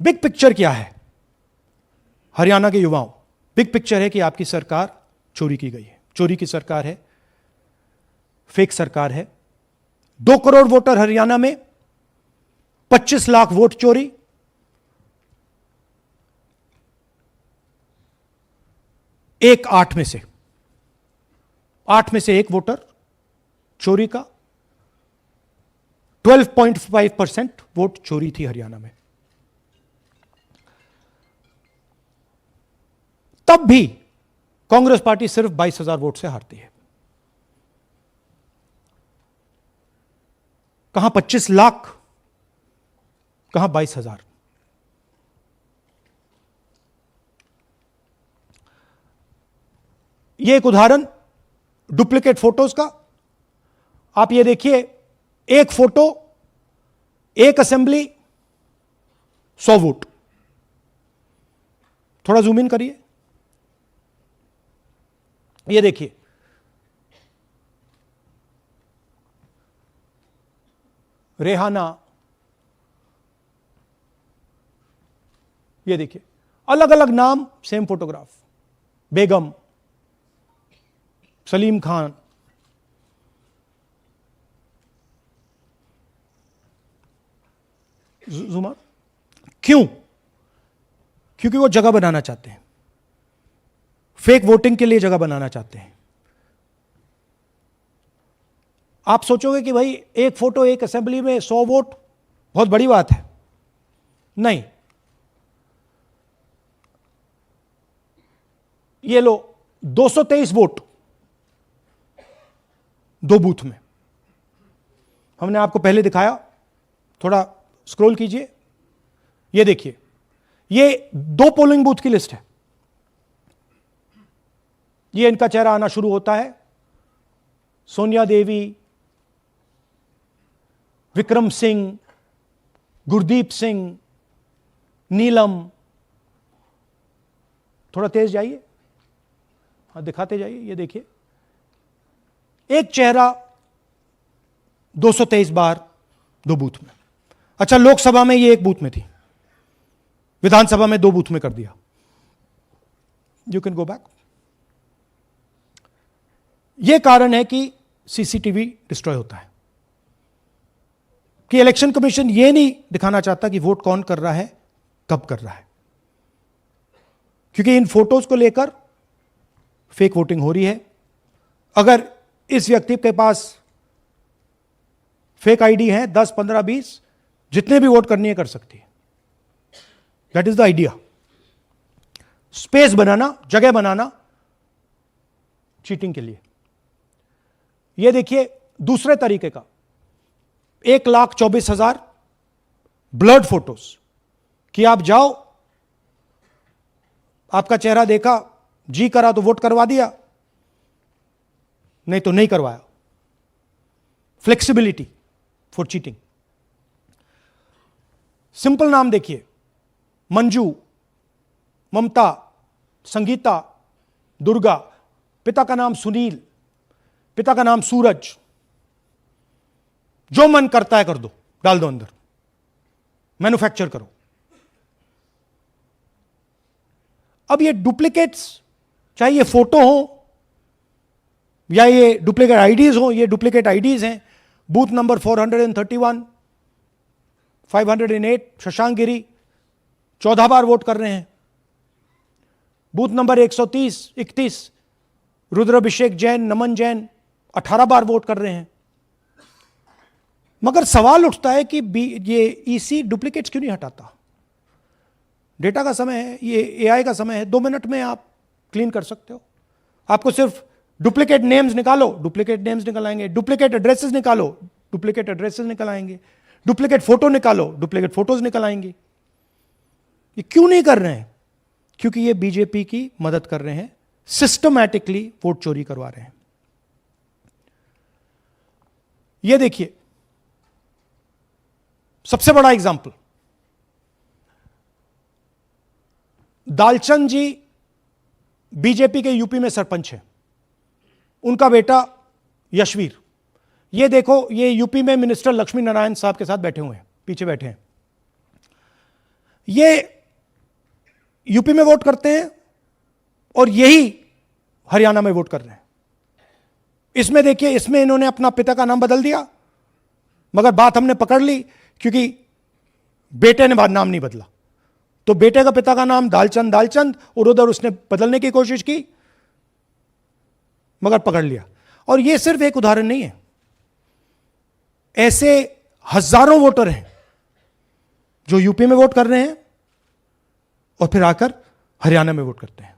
बिग पिक्चर क्या है हरियाणा के युवाओं? बिग पिक्चर है कि आपकी सरकार चोरी की गई है, चोरी की सरकार है, फेक सरकार है। 2 करोड़ वोटर हरियाणा में, 25 लाख वोट चोरी, एक 8 में से 1 वोटर चोरी का। 12.5% वोट चोरी थी हरियाणा में। तब भी कांग्रेस पार्टी सिर्फ 22,000 वोट से हारती है। कहां 25 लाख, कहां 22,000। यह एक उदाहरण डुप्लीकेट फोटोज का। आप ये देखिए, एक फोटो, एक असेंबली, 100 वोट। थोड़ा जूम इन करिए, ये देखिए, रेहाना, ये देखिए, अलग अलग नाम, सेम फोटोग्राफ। बेगम, सलीम खान, जुमर। क्यों? क्योंकि वो जगह बनाना चाहते हैं, फेक वोटिंग के लिए जगह बनाना चाहते हैं। आप सोचोगे कि भाई एक फोटो, एक असेंबली में 100 वोट बहुत बड़ी बात है। नहीं, ये लो 223 वोट 2 बूथ में। हमने आपको पहले दिखाया, थोड़ा स्क्रॉल कीजिए, ये देखिए, ये 2 पोलिंग बूथ की लिस्ट है। ये इनका चेहरा आना शुरू होता है, सोनिया देवी, विक्रम सिंह, गुरदीप सिंह, नीलम। थोड़ा तेज जाइए, हाँ दिखाते जाइए, ये देखिए, एक चेहरा 223 बार 2 बूथ में। अच्छा, लोकसभा में ये 1 बूथ में थी, विधानसभा में 2 बूथ में कर दिया। You can go back. यह कारण है कि सीसीटीवी डिस्ट्रॉय होता है, कि इलेक्शन कमीशन यह नहीं दिखाना चाहता कि वोट कौन कर रहा है, कब कर रहा है, क्योंकि इन फोटोज को लेकर फेक वोटिंग हो रही है। अगर इस व्यक्ति के पास फेक आईडी है, 10, 15, 20, जितने भी वोट करनी है कर सकती है। That is the idea. Space बनाना, जगह बनाना चीटिंग के लिए। यह देखिए दूसरे तरीके का, 1,24,000 ब्लर्ड फोटोज, कि आप जाओ, आपका चेहरा देखा, जी करा तो वोट करवा दिया, नहीं तो नहीं करवाया। Flexibility for cheating. सिंपल नाम देखिए, मंजू, ममता, संगीता, दुर्गा, पिता का नाम सुनील, पिता का नाम सूरज। जो मन करता है कर दो, डाल दो अंदर, मैन्युफैक्चर करो। अब ये डुप्लीकेट्स, चाहे ये फोटो हो या ये डुप्लीकेट आईडीज हो, ये डुप्लीकेट आईडीज हैं। बूथ नंबर 431, 508 शशांक गिरी 14 बार वोट कर रहे हैं। बूथ नंबर 130, 31 रुद्राभिषेक जैन, नमन जैन 18 बार वोट कर रहे हैं। मगर सवाल उठता है कि ये ईसी डुप्लीकेट्स क्यों नहीं हटाता? डेटा का समय है, ये एआई का समय है, 2 मिनट में आप क्लीन कर सकते हो। आपको सिर्फ डुप्लीकेट नेम्स निकालो, डुप्लीकेट नेम्स निकल आएंगे, डुप्लीकेट एड्रेसेस निकालो, डुप्लीकेट एड्रेसेस निकल आएंगे, डुप्लीकेट फोटो निकालो, डुप्लीकेट फोटोज निकल आएंगे। ये क्यों नहीं कर रहे हैं? क्योंकि ये बीजेपी की मदद कर रहे हैं, सिस्टमैटिकली वोट चोरी करवा रहे हैं। ये देखिए सबसे बड़ा एग्जाम्पल, दालचंद जी बीजेपी के यूपी में सरपंच है, उनका बेटा यशवीर। ये देखो, ये यूपी में मिनिस्टर लक्ष्मी नारायण साहब के साथ बैठे हुए हैं, पीछे बैठे हैं। ये यूपी में वोट करते हैं और यही हरियाणा में वोट कर रहे हैं। इसमें देखिए, इसमें इन्होंने अपना पिता का नाम बदल दिया, मगर बात हमने पकड़ ली क्योंकि बेटे ने नाम नहीं बदला। तो बेटे का पिता का नाम दालचंद और उधर उसने बदलने की कोशिश की, मगर पकड़ लिया। और यह सिर्फ एक उदाहरण नहीं है, ऐसे हजारों वोटर हैं जो यूपी में वोट कर रहे हैं और फिर आकर हरियाणा में वोट करते हैं।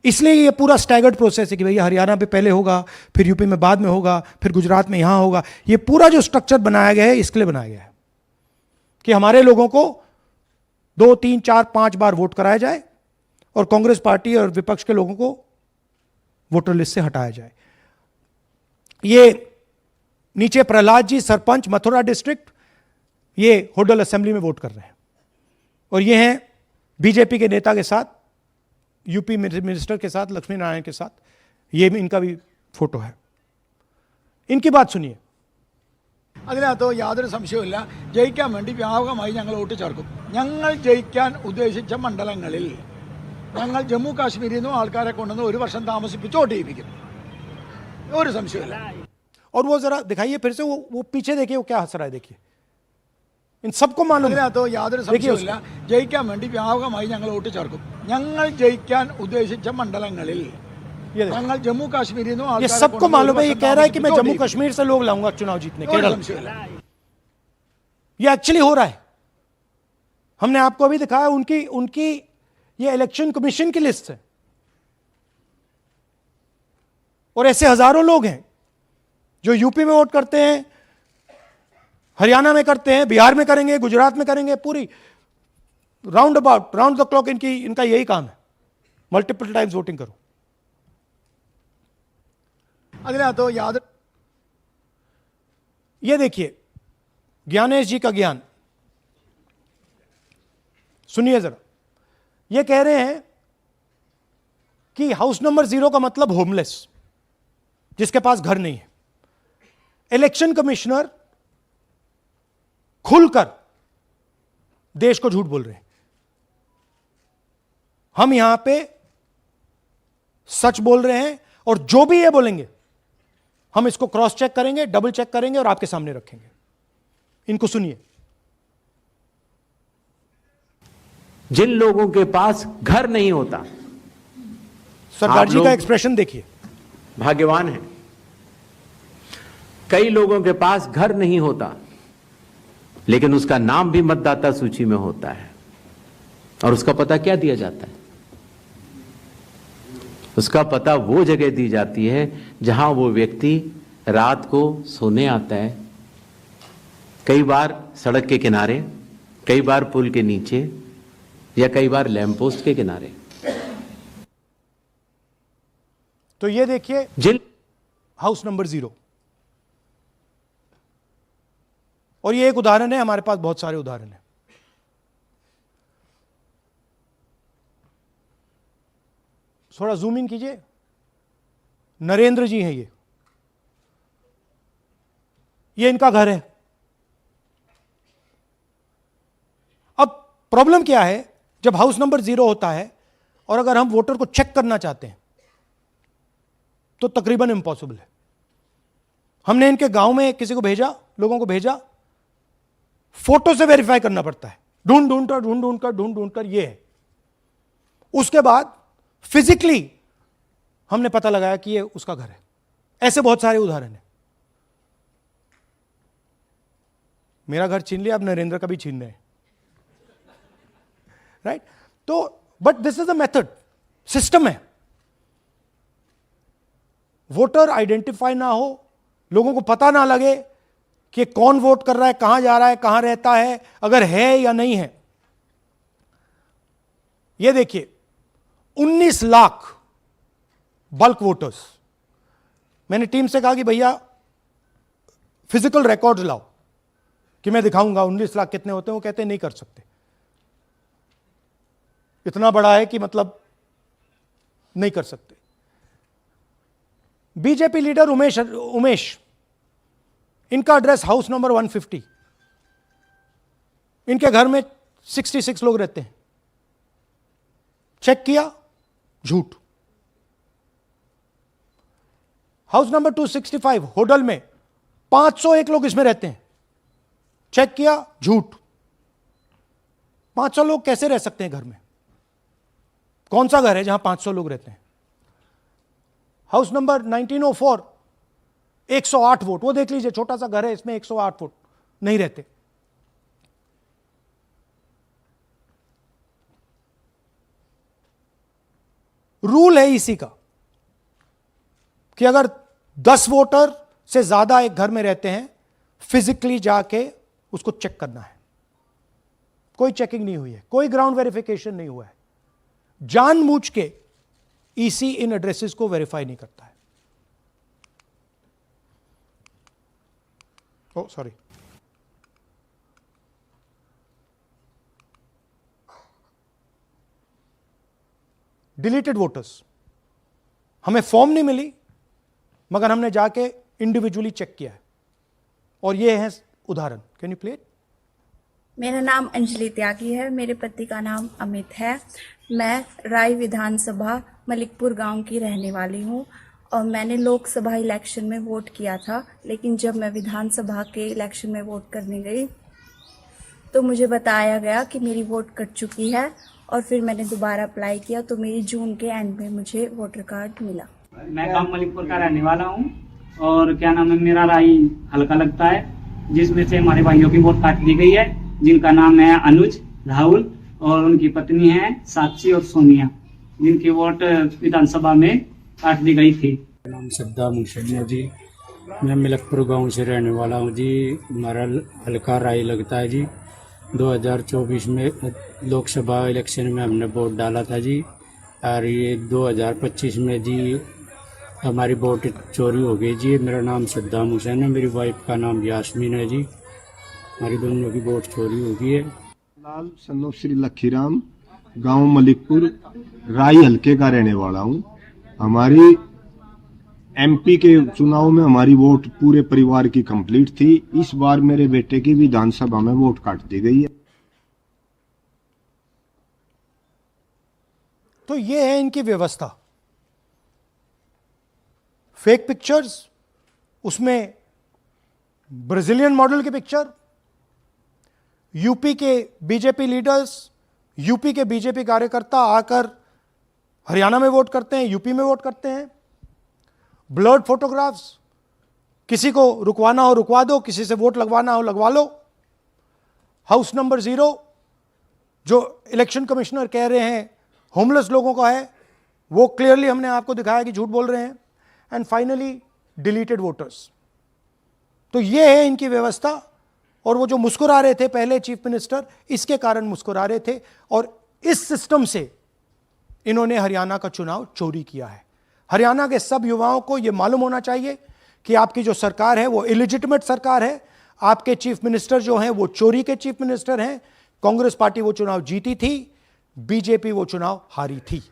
इसलिए ये पूरा स्टैगर्ड प्रोसेस है कि भैया हरियाणा पे पहले होगा, फिर यूपी में बाद में होगा, फिर गुजरात में यहां होगा। ये पूरा जो स्ट्रक्चर बनाया गया है इसके लिए बनाया गया है कि हमारे लोगों को 2, 3, 4, 5 बार वोट कराया जाए और कांग्रेस पार्टी और विपक्ष के लोगों को वोटर लिस्ट से हटाया जाए। ये नीचे प्रहलाद जी, सरपंच मथुरा डिस्ट्रिक्ट, ये होडल असेंबली में वोट कर रहे हैं और ये हैं बीजेपी के नेता के साथ, यूपी मिनिस्टर के साथ, लक्ष्मी नारायण के साथ। ये भी इनका भी फोटो है। इनकी बात सुनिए। അതിനകത്ത് യാതൊരു സംശയവുമില്ല, ജയിക്കാൻ വേണ്ടി വ്യാപകമായി ഞങ്ങൾ വോട്ട് ചേർക്കും. ഞങ്ങൾ ജയിക്കാൻ ഉദ്ദേശിച്ച മണ്ഡലങ്ങളിൽ ഞങ്ങൾ ജമ്മു കാശ്മീരിൽ നിന്നും ആൾക്കാരെ കൊണ്ടുവന്ന് 1 വർഷം താമസിപ്പിച്ച് വോട്ട് ചെയ്യിപ്പിക്കും. ഒരു സംശയമില്ല. और वो जरा दिखाइए फिर से, वो पीछे देखिए, वो क्या हंस रहा है, देखिए। इन सबको मालूम है। അതിനകത്ത് യാതൊരു സംശയവുമില്ല, ജയിക്കാൻ വേണ്ടി വ്യാപകമായി ഞങ്ങൾ വോട്ട് ചേർക്കും. ഞങ്ങൾ ജയിക്കാൻ ഉദ്ദേശിച്ച മണ്ഡലങ്ങളിൽ ഞങ്ങൾ ജമ്മു കാശ്മീരിൽ നിന്നും ये सबको मालूम है। ये कह रहा है कि मैं जम्मू कश्मीर से लोग लाऊंगा चुनाव जीतने, केरल। ये एक्चुअली हो रहा है। हमने आपको अभी दिखाया, उनकी ये इलेक्शन कमीशन की लिस्ट है और ऐसे हजारों लोग हैं जो यूपी में वोट करते हैं, हरियाणा में करते हैं, बिहार में करेंगे, गुजरात में करेंगे, पूरी राउंड द क्लॉक इनका यही काम है, मल्टीपल टाइम्स वोटिंग करो। അതിനകത്ത് യാതൊരു ये देखिए ज्ञानेश जी का ज्ञान सुनिए जरा। ये कह रहे हैं कि हाउस नंबर 0 का मतलब होमलेस, जिसके पास घर नहीं है। इलेक्शन कमिश्नर खुलकर देश को झूठ बोल रहे हैं। हम यहां पे सच बोल रहे हैं और जो भी ये बोलेंगे हम इसको क्रॉस चेक करेंगे, डबल चेक करेंगे और आपके सामने रखेंगे। इनको सुनिए। जिन लोगों के पास घर नहीं होता, सरदार जी का एक्सप्रेशन देखिए, भाग्यवान है। कई लोगों के पास घर नहीं होता लेकिन उसका नाम भी मतदाता सूची में होता है और उसका पता क्या दिया जाता है? उसका पता वो जगह दी जाती है जहां वो व्यक्ति रात को सोने आता है, कई बार सड़क के किनारे, कई बार पुल के नीचे या कई बार लैंप पोस्ट के किनारे। तो ये देखिए जिन हाउस नंबर 0, और ये एक उदाहरण है, हमारे पास बहुत सारे उदाहरण हैं। थोड़ा जूम इन कीजिए। नरेंद्र जी हैं ये इनका घर है। अब प्रॉब्लम क्या है, जब हाउस नंबर 0 होता है और अगर हम वोटर को चेक करना चाहते हैं तो तकरीबन इम्पॉसिबल है। हमने इनके गांव में किसी को भेजा, लोगों को भेजा, फोटो से वेरीफाई करना पड़ता है, ढूंढ कर ये है। उसके बाद फिजिकली हमने पता लगाया कि ये उसका घर है। ऐसे बहुत सारे उदाहरण हैं। मेरा घर छीन लिया, अब नरेंद्र का भी छीन रहे हैं, राइट? तो but this is a method, system है। वोटर आइडेंटिफाई ना हो, लोगों को पता ना लगे कि कौन वोट कर रहा है, कहां जा रहा है, कहां रहता है, अगर है या नहीं है। यह देखिए 19 लाख बल्क वोटर्स। मैंने टीम से कहा कि भैया फिजिकल रिकॉर्ड्स लाओ कि मैं दिखाऊंगा 19 लाख कितने होते हैं। वो कहते हैं नहीं कर सकते, इतना बड़ा है कि मतलब नहीं कर सकते। बीजेपी लीडर उमेश, इनका एड्रेस हाउस नंबर 150। इनके घर में 66 लोग रहते हैं। चेक किया, झूठ। हाउस नंबर 265 होडल में 501 लोग इसमें रहते हैं। चेक किया, झूठ। 500 लोग कैसे रह सकते हैं घर में? कौन सा घर है जहां 500 लोग रहते हैं? हाउस नंबर 1904 108 वोट, वो देख लीजिए, छोटा सा घर है, इसमें 108 वोट नहीं रहते। रूल है इसी का कि अगर 10 वोटर से ज्यादा एक घर में रहते हैं, फिजिकली जाके उसको चेक करना है। कोई चेकिंग नहीं हुई है, कोई ग्राउंड वेरिफिकेशन नहीं हुआ है। जानबूझ के ईसी इन एड्रेसेस को वेरीफाई नहीं करता है। ओ सॉरी, डिलीटेड वोटर्स। हमें फॉर्म नहीं मिली, मगर हमने जाके इंडिविजुअली चेक किया है, और ये है उदाहरण। Can you play it? मेरा नाम अंजलि त्यागी है, मेरे पति का नाम अमित है। मैं राय विधानसभा मलिकपुर गांव की रहने वाली हूं और मैंने लोकसभा इलेक्शन में वोट किया था, लेकिन जब मैं विधानसभा के इलेक्शन में वोट करने गई तो मुझे बताया गया कि मेरी वोट कट चुकी है, और फिर मैंने दोबारा अप्लाई किया तो मेरी जून के एंड में मुझे वोटर कार्ड मिला। मैं गांव मलिकपुर का रहने वाला हूं और क्या नाम है, मेरा राय हल्का लगता है, जिसमें से हमारे भाइयों की वोट काट दी गई है, जिनका नाम है अनुज, राहुल और उनकी पत्नी है साक्षी और सोनिया, जिनकी वोट विधानसभा में काट दी गई थी। मेरा नाम सद्दा मुशैया जी, मैं मलिकपुर गांव से रहने वाला हूं जी। हमारा हल्का राय लगता है जी। 2024 में लोकसभा इलेक्शन में हमने वोट डाला था जी, और ये 2025 में जी हमारी वोट चोरी हो गई जी। मेरा नाम सद्दाम हुसैन है, मेरी वाइफ का नाम यास्मीन है जी। हमारी दोनों की वोट चोरी हो गई है। लाल सन्नो श्री लखीराम, गांव मलिकपुर, राई हल्के का रहने वाला हूं। हमारी एमपी के चुनाव में हमारी वोट पूरे परिवार की कंप्लीट थी। इस बार मेरे बेटे की विधानसभा में वोट काट दी गई है। तो ये है इनकी व्यवस्था। फेक पिक्चर्स, उसमें ब्राजीलियन मॉडल की पिक्चर, यूपी के बीजेपी लीडर्स, यूपी के बीजेपी कार्यकर्ता आकर हरियाणा में वोट करते हैं, यूपी में वोट करते हैं। ब्लर्ड फोटोग्राफ्स, किसी को रुकवाना हो रुकवा दो, किसी से वोट लगवाना हो लगवा लो। हाउस नंबर 0 जो इलेक्शन कमिश्नर कह रहे हैं होमलेस लोगों का है, वो क्लियरली हमने आपको दिखाया कि झूठ बोल रहे हैं। And finally deleted voters. तो ये है इनकी व्यवस्था। और वो जो मुस्कुरा रहे थे पहले चीफ मिनिस्टर, इसके कारण मुस्कुरा रहे थे, और इस सिस्टम से इन्होंने हरियाणा का चुनाव चोरी किया है। हरियाणा के सब युवाओं को यह मालूम होना चाहिए कि आपकी जो सरकार है वो इलिजिटिमेट सरकार है। आपके चीफ मिनिस्टर जो हैं वो चोरी के चीफ मिनिस्टर हैं। कांग्रेस पार्टी वो चुनाव जीती थी, बीजेपी वो चुनाव हारी थी।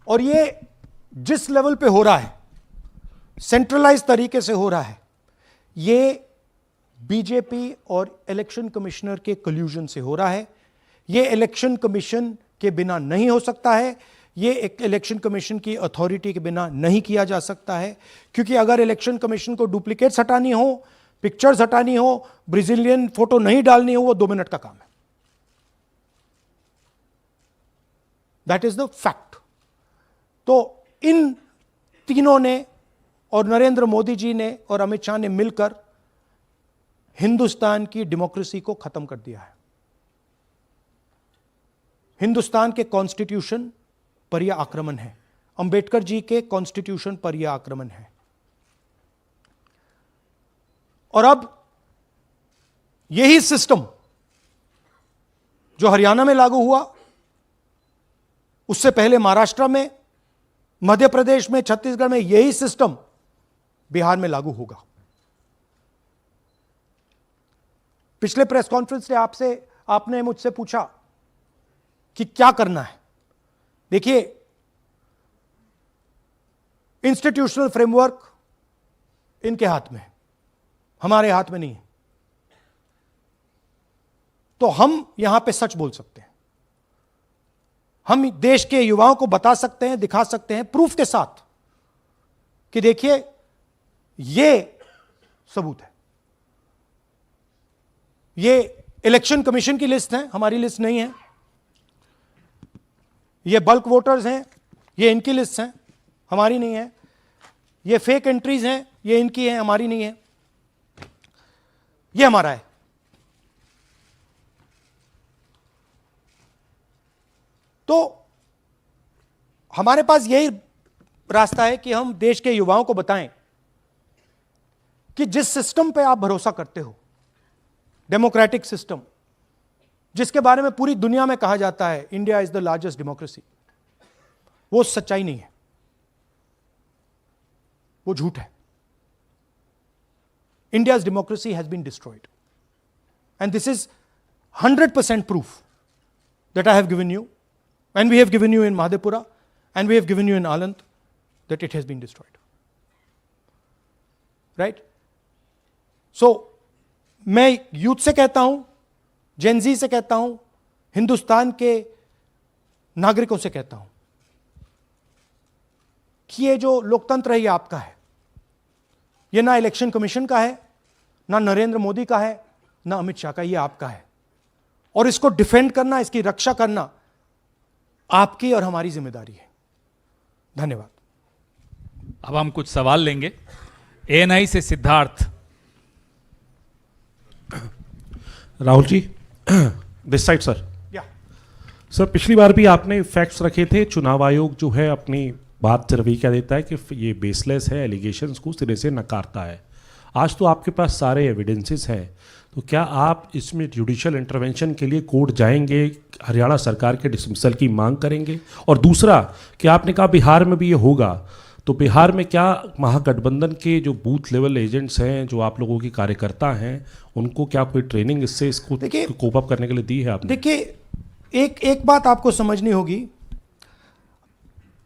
और ये जिस लेवल पे हो रहा है, सेंट्रलाइज तरीके से हो रहा है, ये बीजेपी और इलेक्शन कमिश्नर के कल्यूजन से हो रहा है। ये इलेक्शन कमीशन के बिना नहीं हो सकता है। ये एक इलेक्शन कमीशन की अथॉरिटी के बिना नहीं किया जा सकता है, क्योंकि अगर इलेक्शन कमीशन को डुप्लीकेट्स हटानी हो, पिक्चर्स हटानी हो, ब्राजीलियन फोटो नहीं डालनी हो, वो 2 मिनट का काम है। That is the fact. तो इन तीनों ने और नरेंद्र मोदी जी ने और अमित शाह ने मिलकर हिंदुस्तान की डेमोक्रेसी को खत्म कर दिया है. हिंदुस्तान के कॉन्स्टिट्यूशन पर यह आक्रमण है, अंबेडकर जी के कॉन्स्टिट्यूशन पर यह आक्रमण है. और अब यही सिस्टम जो हरियाणा में लागू हुआ, उससे पहले महाराष्ट्र में, मध्य प्रदेश में, छत्तीसगढ़ में, यही सिस्टम बिहार में लागू होगा. पिछले प्रेस कॉन्फ्रेंस में आपने मुझसे पूछा कि क्या करना है. देखिए, इंस्टीट्यूशनल फ्रेमवर्क इनके हाथ में है, हमारे हाथ में नहीं है. तो हम यहां पे सच बोल सकते हैं, हम देश के युवाओं को बता सकते हैं, दिखा सकते हैं प्रूफ के साथ कि देखिए ये सबूत है. ये इलेक्शन कमीशन की लिस्ट है, हमारी लिस्ट नहीं है. ये बल्क वोटर्स हैं, ये इनकी लिस्ट है, हमारी नहीं है. ये फेक एंट्रीज हैं, ये इनकी है, हमारी नहीं है. ये हमारा है. तो हमारे पास यही रास्ता है कि हम देश के युवाओं को बताएं कि जिस सिस्टम पे आप भरोसा करते हो, डेमोक्रेटिक सिस्टम, जिसके बारे में पूरी दुनिया में कहा जाता है India is the largest democracy, वो सच्चाई नहीं है, वो झूठ है. India's democracy has been destroyed. And this is 100% proof that I have given you, and we have given you in Madhepura, and we have given you in Aland, that it has been destroyed. Right? So, मैं youth से कहता हूं, Gen Z से कहता हूं, हिंदुस्तान के नागरिकों से कहता हूं कि ये जो लोकतंत्र है ये आपका है. ये ना इलेक्शन कमीशन का है, ना नरेंद्र मोदी का है, ना अमित शाह का, ये आपका है. और इसको डिफेंड करना, इसकी रक्षा करना आपकी और हमारी जिम्मेदारी है. धन्यवाद. अब हम कुछ सवाल लेंगे. एएनआई से Siddharth. Rahul ji, this side sir. Sir, पिछली बार भी आपने फैक्ट्स रखे थे. चुनाव आयोग जो है अपनी बात रवि क्या देता है कि ये बेसलेस है, एलिगेशंस को सिरे से नकारता है. आज तो आपके पास सारे एविडेंसेस हैं, तो क्या आप इसमें जुडिशियल इंटरवेंशन के लिए कोर्ट जाएंगे, हरियाणा सरकार के डिसमिसल की मांग करेंगे? और दूसरा, कि आपने कहा बिहार में भी ये होगा, तो बिहार में क्या महागठबंधन के जो बूथ लेवल एजेंट्स हैं, जो आप लोगों के कार्यकर्ता हैं, उनको क्या कोई ट्रेनिंग इससे इसको कोप अप करने के लिए दी है आपने? देखिए, एक बात आपको समझनी होगी.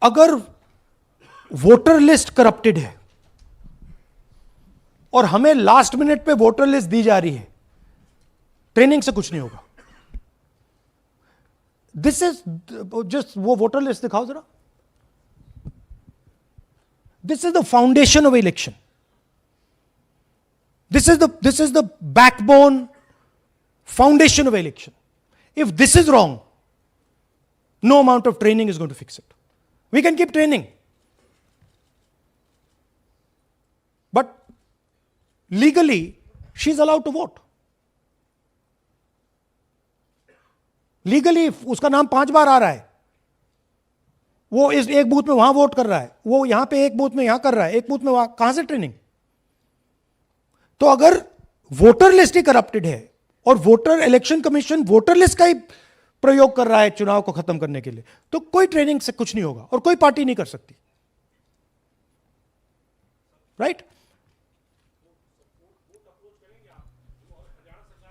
अगर वोटर लिस्ट करप्टेड है और हमें लास्ट मिनट पे वोटर लिस्ट दी जा रही है, ट्रेनिंग से कुछ नहीं होगा. दिस इज जस्ट, वो वोटर लिस्ट दिखाओ जरा. This is the foundation of election. This is the backbone foundation of election. If this is wrong, no amount of training is going to fix it. We can keep training, but legally she is allowed to vote. Legally उसका नाम 5 बार आ रहा है, वो इस एक booth में वहां vote कर रहा है, वो यहां पे एक बूथ में यहां कर रहा है, एक बूथ में वहां, कहां से ट्रेनिंग? तो अगर वोटर लिस्ट ही करप्टेड है और voter election commission voter list का ही प्रयोग कर रहा है चुनाव को खत्म करने के लिए, तो कोई ट्रेनिंग से कुछ नहीं होगा और कोई पार्टी नहीं कर सकती. Right?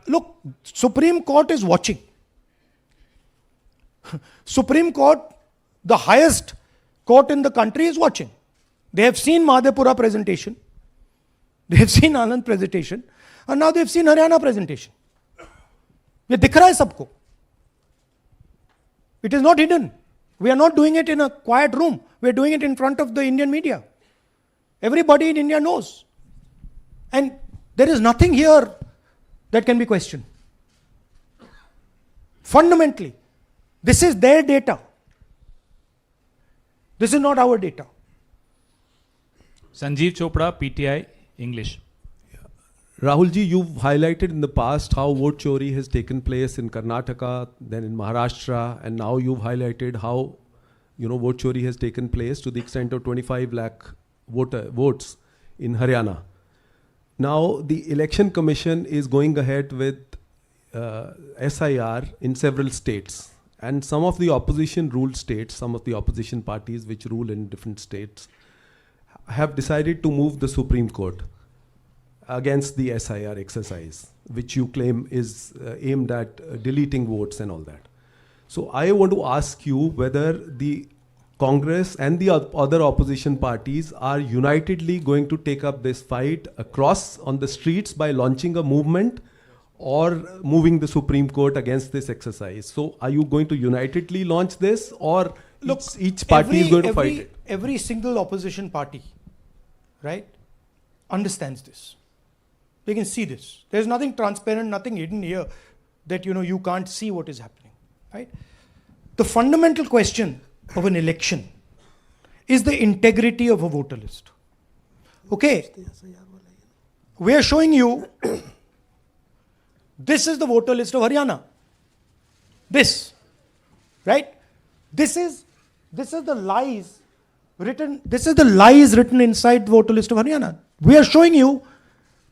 Look, Supreme Court is watching. Supreme Court, the highest court in the country, is watching. They have seen Madhepura presentation, they have seen Anand presentation, and now they have seen Haryana presentation. ये दिख रहा है सबको. It is not hidden. We are not doing it in a quiet room. We are doing it in front of the Indian media. Everybody in India knows. And there is nothing here that can be questioned. Fundamentally, this is their data. This is not our data. Sanjeev Chopra, PTI, English. Rahul ji, you've highlighted in the past how vote chori has taken place in Karnataka, then in Maharashtra, and now you've highlighted how, vote chori has taken place to the extent of 25 lakh votes in Haryana. Now, the Election Commission is going ahead with SIR in several states. And some of the opposition ruled states, some of the opposition parties which rule in different states, have decided to move the Supreme Court against the SIR exercise, which you claim is aimed at deleting votes and all that. So I want to ask you whether the Congress and the other opposition parties are unitedly going to take up this fight across on the streets by launching a movement or moving the Supreme Court against this exercise. So are you going to unitedly launch this, or each party is going to fight it? Every single opposition party, right, understands this. They can see this. There's nothing transparent, nothing hidden here that you can't see what is happening, right? The fundamental question of an election is the integrity of a voter list. Okay, we are showing you this is the voter list of Haryana. This, right? This is the lies written. This is the lies written inside the voter list of Haryana. We are showing you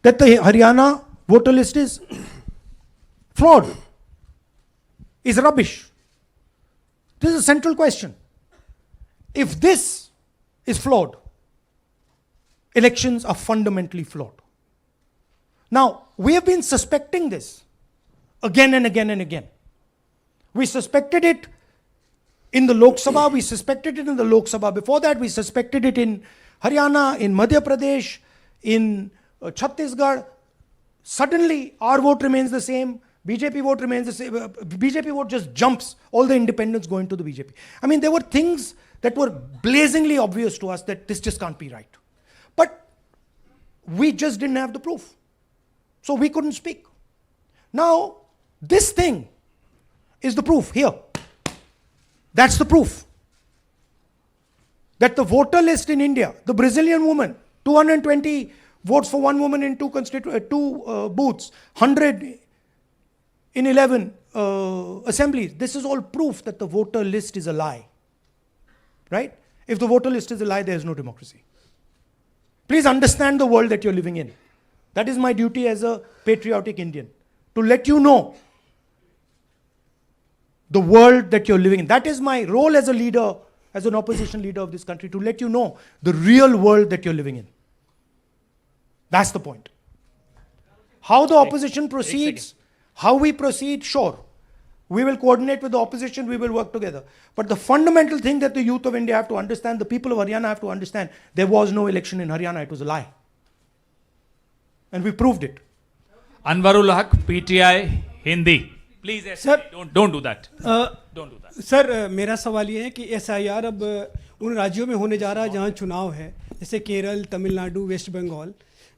that the Haryana voter list is fraud, is rubbish. This is a central question. If this is flawed, elections are fundamentally flawed. Now, we have been suspecting this again and again and again. We suspected it in the Lok Sabha, we suspected it in the Lok Sabha. Before that, we suspected it in Haryana, in Madhya Pradesh, in Chhattisgarh. Suddenly, our vote remains the same. BJP vote remains the same. BJP vote just jumps. All the independents go into the BJP. I mean, there were things that were blazingly obvious to us that this just can't be right. But we just didn't have the proof. So we couldn't speak. Now, this thing is the proof here. That's the proof. That the voter list in India, the Brazilian woman, 220 votes for one woman in two booths, 100 in 11 assemblies. This is all proof that the voter list is a lie. Right? If the voter list is a lie, there is no democracy. Please understand the world that you're living in. That is my duty as a patriotic Indian, to let you know the world that you're living in. That is my role as a leader, as an opposition leader of this country, to let you know the real world that you're living in. That's the point. How the opposition proceeds, how we proceed, sure. We will coordinate with the opposition, we will work together. But the fundamental thing that the youth of India have to understand, the people of Haryana have to understand, there was no election in Haryana, it was a lie. And we proved it. Anwarul Haq, PTI, Hindi. Please, Sir, don't do that. Don't do that. Sir मेरा सवाल ये है कि SIR अब उन राज्यों में होने जा रहा है जहाँ चुनाव है, जैसे केरल, तमिलनाडु, वेस्ट बंगाल,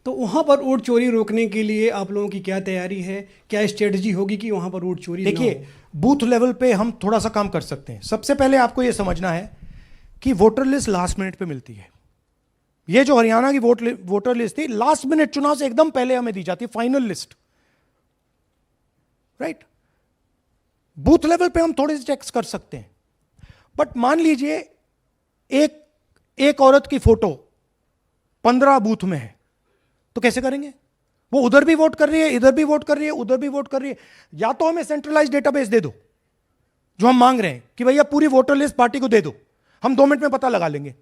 तो वहाँ पर वोट चोरी रोकने के लिए आप लोगों की क्या तैयारी है, क्या स्ट्रेटजी होगी कि वहाँ पर वोट चोरी? देखिए, बूथ लेवल पे हम थोड़ा सा काम कर सकते हैं. सबसे पहले आपको ये समझना है कि वोटर लिस्ट लास्ट मिनट पे मिलती है. ये जो हरियाणा की वोटर लिस्ट थी, लास्ट मिनट चुनाव से एकदम पहले हमें दी जाती है, final list. Right? Booth level पे हम थोड़े से चेक्स कर सकते हैं. बट मान लीजिए एक औरत की फोटो 15 बूथ में है, तो कैसे करेंगे? वो उधर भी वोट कर रही है, इधर भी वोट कर रही है, उधर भी वोट कर रही है. या तो हमें सेंट्रलाइज डेटाबेस दे दो, जो हम मांग रहे हैं कि भैया पूरी वोटर लिस्ट पार्टी को दे दो, हम 2 मिनट में पता लगा लेंगे.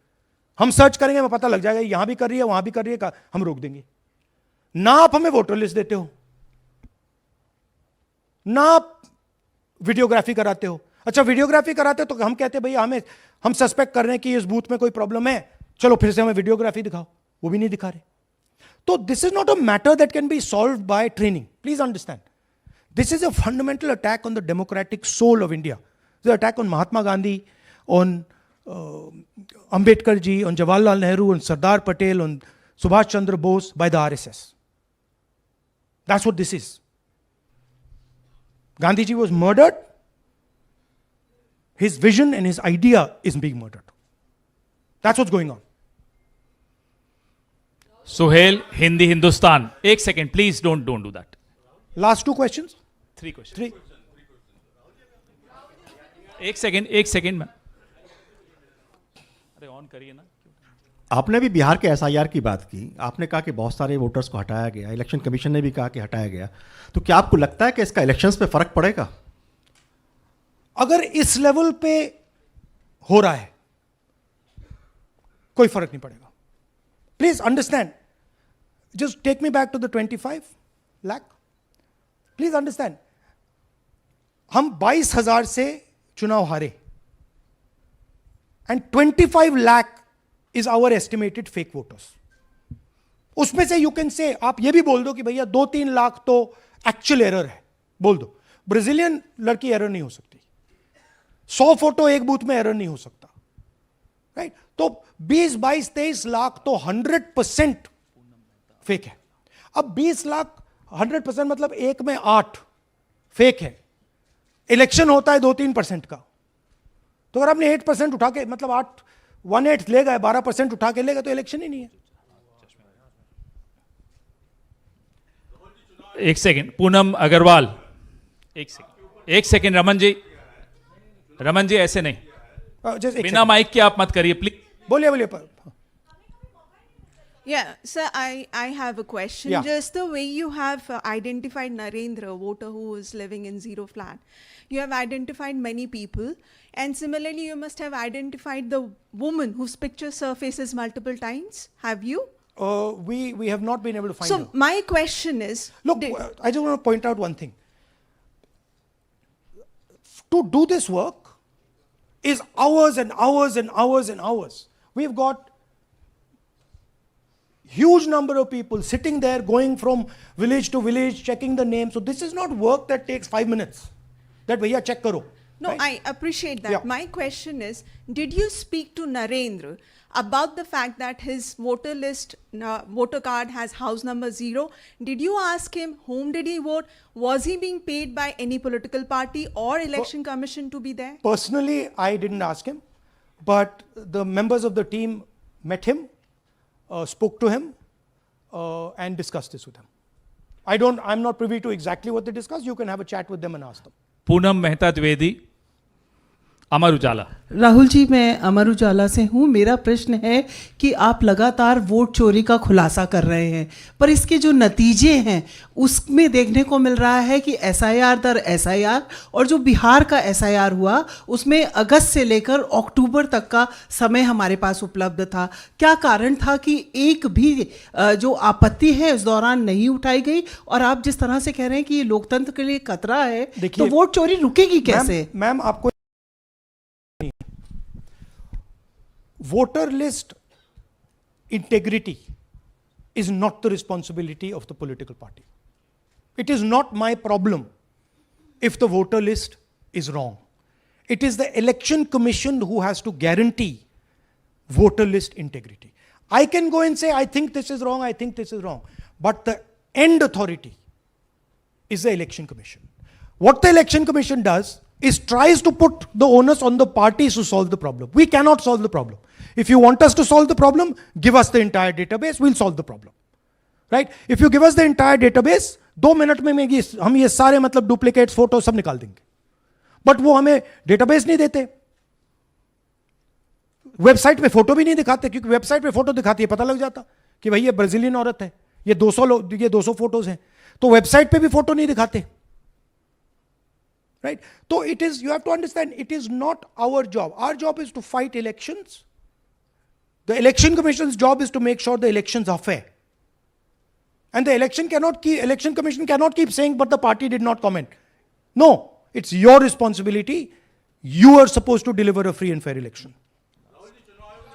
हम सर्च करेंगे, हमें पता लग जाएगा यहां भी कर रही है, वहां भी कर रही है, हम रोक देंगे. ना आप हमें वोटर लिस्ट देते हो, ना आप वीडियोग्राफी कराते हो. अच्छा, वीडियोग्राफी कराते हो तो हम कहते हैं भैया हम सस्पेक्ट कर रहे हैं कि इस बूथ में कोई प्रॉब्लम है, चलो फिर से हमें वीडियोग्राफी दिखाओ. वो भी नहीं दिखा रहे. So this is not a matter that can be solved by training. Please understand. This is a fundamental attack on the democratic soul of India. It's an attack on Mahatma Gandhi, on Ambedkar ji, on Jawaharlal Nehru, on Sardar Patel, on Subhash Chandra Bose by the RSS. That's what this is. Gandhi ji was murdered. His vision and his idea is being murdered. That's what's going on. Suhail, Hindi Hindustan. एक second please, don't do that. Last two questions? 3 questions. 3. एक second में. अरे on करिए ना. आपने भी बिहार के SIR की बात की. आपने कहा कि बहुत सारे वोटर्स को हटाया गया, इलेक्शन कमीशन ने भी कहा कि हटाया गया. तो क्या आपको लगता है कि इसका इलेक्शंस पे फर्क पड़ेगा? अगर इस लेवल पे हो रहा है, कोई फर्क नहीं पड़ेगा. Please understand. Just take me back to the 25 lakh. Please understand. हम 22,000 से चुनाव हारे and 25 lakh is our estimated fake voters. उसमें से यू कैन से, आप ये भी बोल दो कि भैया 2-3 लाख तो एक्चुअल एरर है, बोल दो. ब्राजीलियन लड़की एरर नहीं हो सकती. 100 फोटो एक बूथ में एरर नहीं हो सकता, राइट? तो 20, 22, 23 लाख तो 100% फेक है. अब 20 लाख 100% मतलब 1 में 8 फेक है. इलेक्शन होता है 2-3% का. तो अगर आपने 8% उठा के, मतलब 1/8 ले गए, 12% उठा के ले गए, तो इलेक्शन ही नहीं है. एक सेकेंड, पूनम अग्रवाल. एक सेकेंड रमन जी ऐसे नहीं, बिना माइक के आप मत करिए प्लीज. बोलिए. Yeah, sir, I have a question. Yeah. Just the way you have identified Narendra, voter who is living in zero flat, you have identified many people, and similarly, you must have identified the woman whose picture surfaces multiple times. Have you? We have not been able to find her. So my question is, look, I just want to point out one thing. To do this work is hours and hours and hours and hours. We've got huge number of people sitting there, going from village to village, checking the names. So this is not work that takes 5 minutes. That bhaiya check karo. no, right? I appreciate that. Yeah. My question is, did you speak to Narendra about the fact that his voter list, voter card has house number 0? Did you ask him whom did he vote? Was he being paid by any political party or election commission to be there? Personally, I didn't ask him, but the members of the team met him, spoke to him, and discussed this with him. I'm not privy to exactly what they discussed. You can have a chat with them and ask them. Poonam Mehta Dwivedi, Amar Ujala. Rahul ji, मैं अमर उजाला से हूँ. मेरा प्रश्न है कि आप लगातार vote चोरी का खुलासा कर रहे हैं, पर इसके जो नतीजे हैं उसमें देखने को मिल रहा है कि एसआईआर दर एसआईआर, और जो बिहार का एसआईआर हुआ उसमें अगस्त से लेकर अक्टूबर तक का समय हमारे पास उपलब्ध था. क्या कारण था कि एक भी जो आपत्ति है उस दौरान नहीं उठाई गई? और आप जिस तरह से कह रहे हैं कि ये लोकतंत्र के लिए खतरा है, तो वोट चोरी रुकेगी कैसे? मैम, आपको voter list integrity is not the responsibility of the political party. It is not my problem if the voter list is wrong. It is the election commission who has to guarantee voter list integrity. I can go and say, I think this is wrong, I think this is wrong. But the end authority is the election commission. What the election commission does is tries to put the onus on the parties to solve the problem. We cannot solve the problem. If you want us to solve the problem, give us the entire database, we'll solve the problem. Right? If you give us the entire database, 2 minute में हम ये सारे मतलब duplicates photo सब निकाल देंगे. But वो हमें डेटाबेस नहीं देते, वेबसाइट पे फोटो भी नहीं दिखाते, क्योंकि वेबसाइट पे फोटो दिखाती है पता लग जाता कि भाई ये ब्राजीलियन औरत है, ये 200 फोटोज हैं. तो वेबसाइट पे भी फोटो नहीं दिखाते. Right? So it is, you have to understand, it is not our job. Our job is to fight elections. The election commission's job is to make sure the elections are fair. And the election commission cannot keep saying, but the party did not comment. No, it's your responsibility. You are supposed to deliver a free and fair election.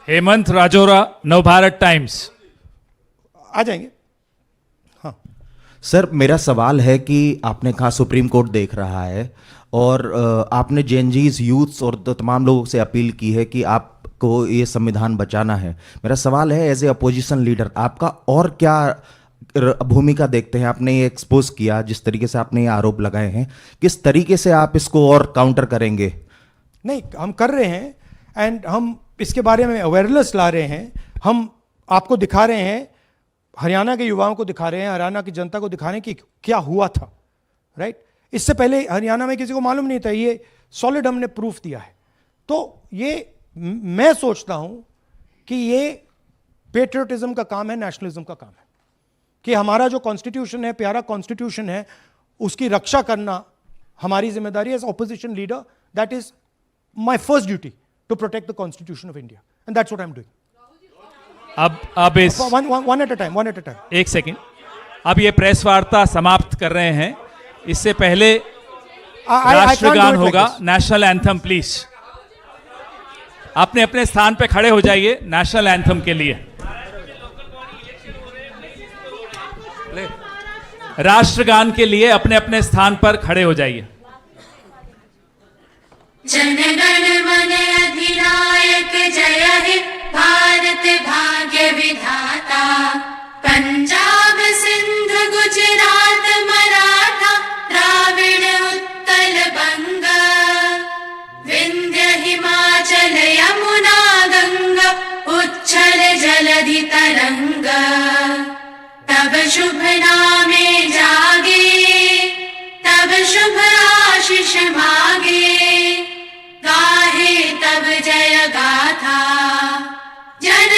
Hemant Rajaura, Navbharat Times. आ जाएंगे. हाँ sir, मेरा सवाल है कि आपने कहा supreme court देख रहा है, और आपने जेएनजीज, यूथ्स और तमाम लोगों से अपील की है कि आपको ये संविधान बचाना है. मेरा सवाल है, एज ए अपोजिशन लीडर आपका और क्या भूमिका देखते हैं? आपने ये एक्सपोज किया, जिस तरीके से आपने ये आरोप लगाए हैं, किस तरीके से आप इसको और काउंटर करेंगे? नहीं, हम कर रहे हैं. एंड हम इसके बारे में अवेयरनेस ला रहे हैं, हम आपको दिखा रहे हैं, हरियाणा के युवाओं को दिखा रहे हैं, हरियाणा की जनता को दिखा रहे हैं कि क्या हुआ था, राइट? इससे पहले हरियाणा में किसी को मालूम नहीं था, ये सॉलिड हमने प्रूफ दिया है। तो ये मैं सोचता हूं कि ये पेट्रियटिज्म का काम है, नेशनलिज्म का काम है, कि हमारा जो कॉन्स्टिट्यूशन है, प्यारा कॉन्स्टिट्यूशन है, उसकी रक्षा करना हमारी जिम्मेदारी है as opposition leader. That is my first duty to protect the constitution of India and that's what I am doing. अब इस वन एट अ टाइम, एक सेकंड, अब ये प्रेस वार्ता समाप्त कर रहे हैं। इससे पहले राष्ट्रगान होगा, नेशनल एंथम प्लीज। अपने अपने स्थान पे खड़े हो जाइए नेशनल एंथम के लिए। राष्ट्रगान के लिए अपने अपने स्थान पर खड़े हो जाइए। जनगण मन अधिनायक जय हे भारत भाग्य विधाता, पंजाब सिंध गुजरात मराठा द्राविड़ उत्कल बंग, विंध्य हिमाचल यमुना गंगा उच्छल जलधि तरंग, तब शुभ नामे जागे, तब शुभ आशीष मागे, गाहे तब जय गाथा, जन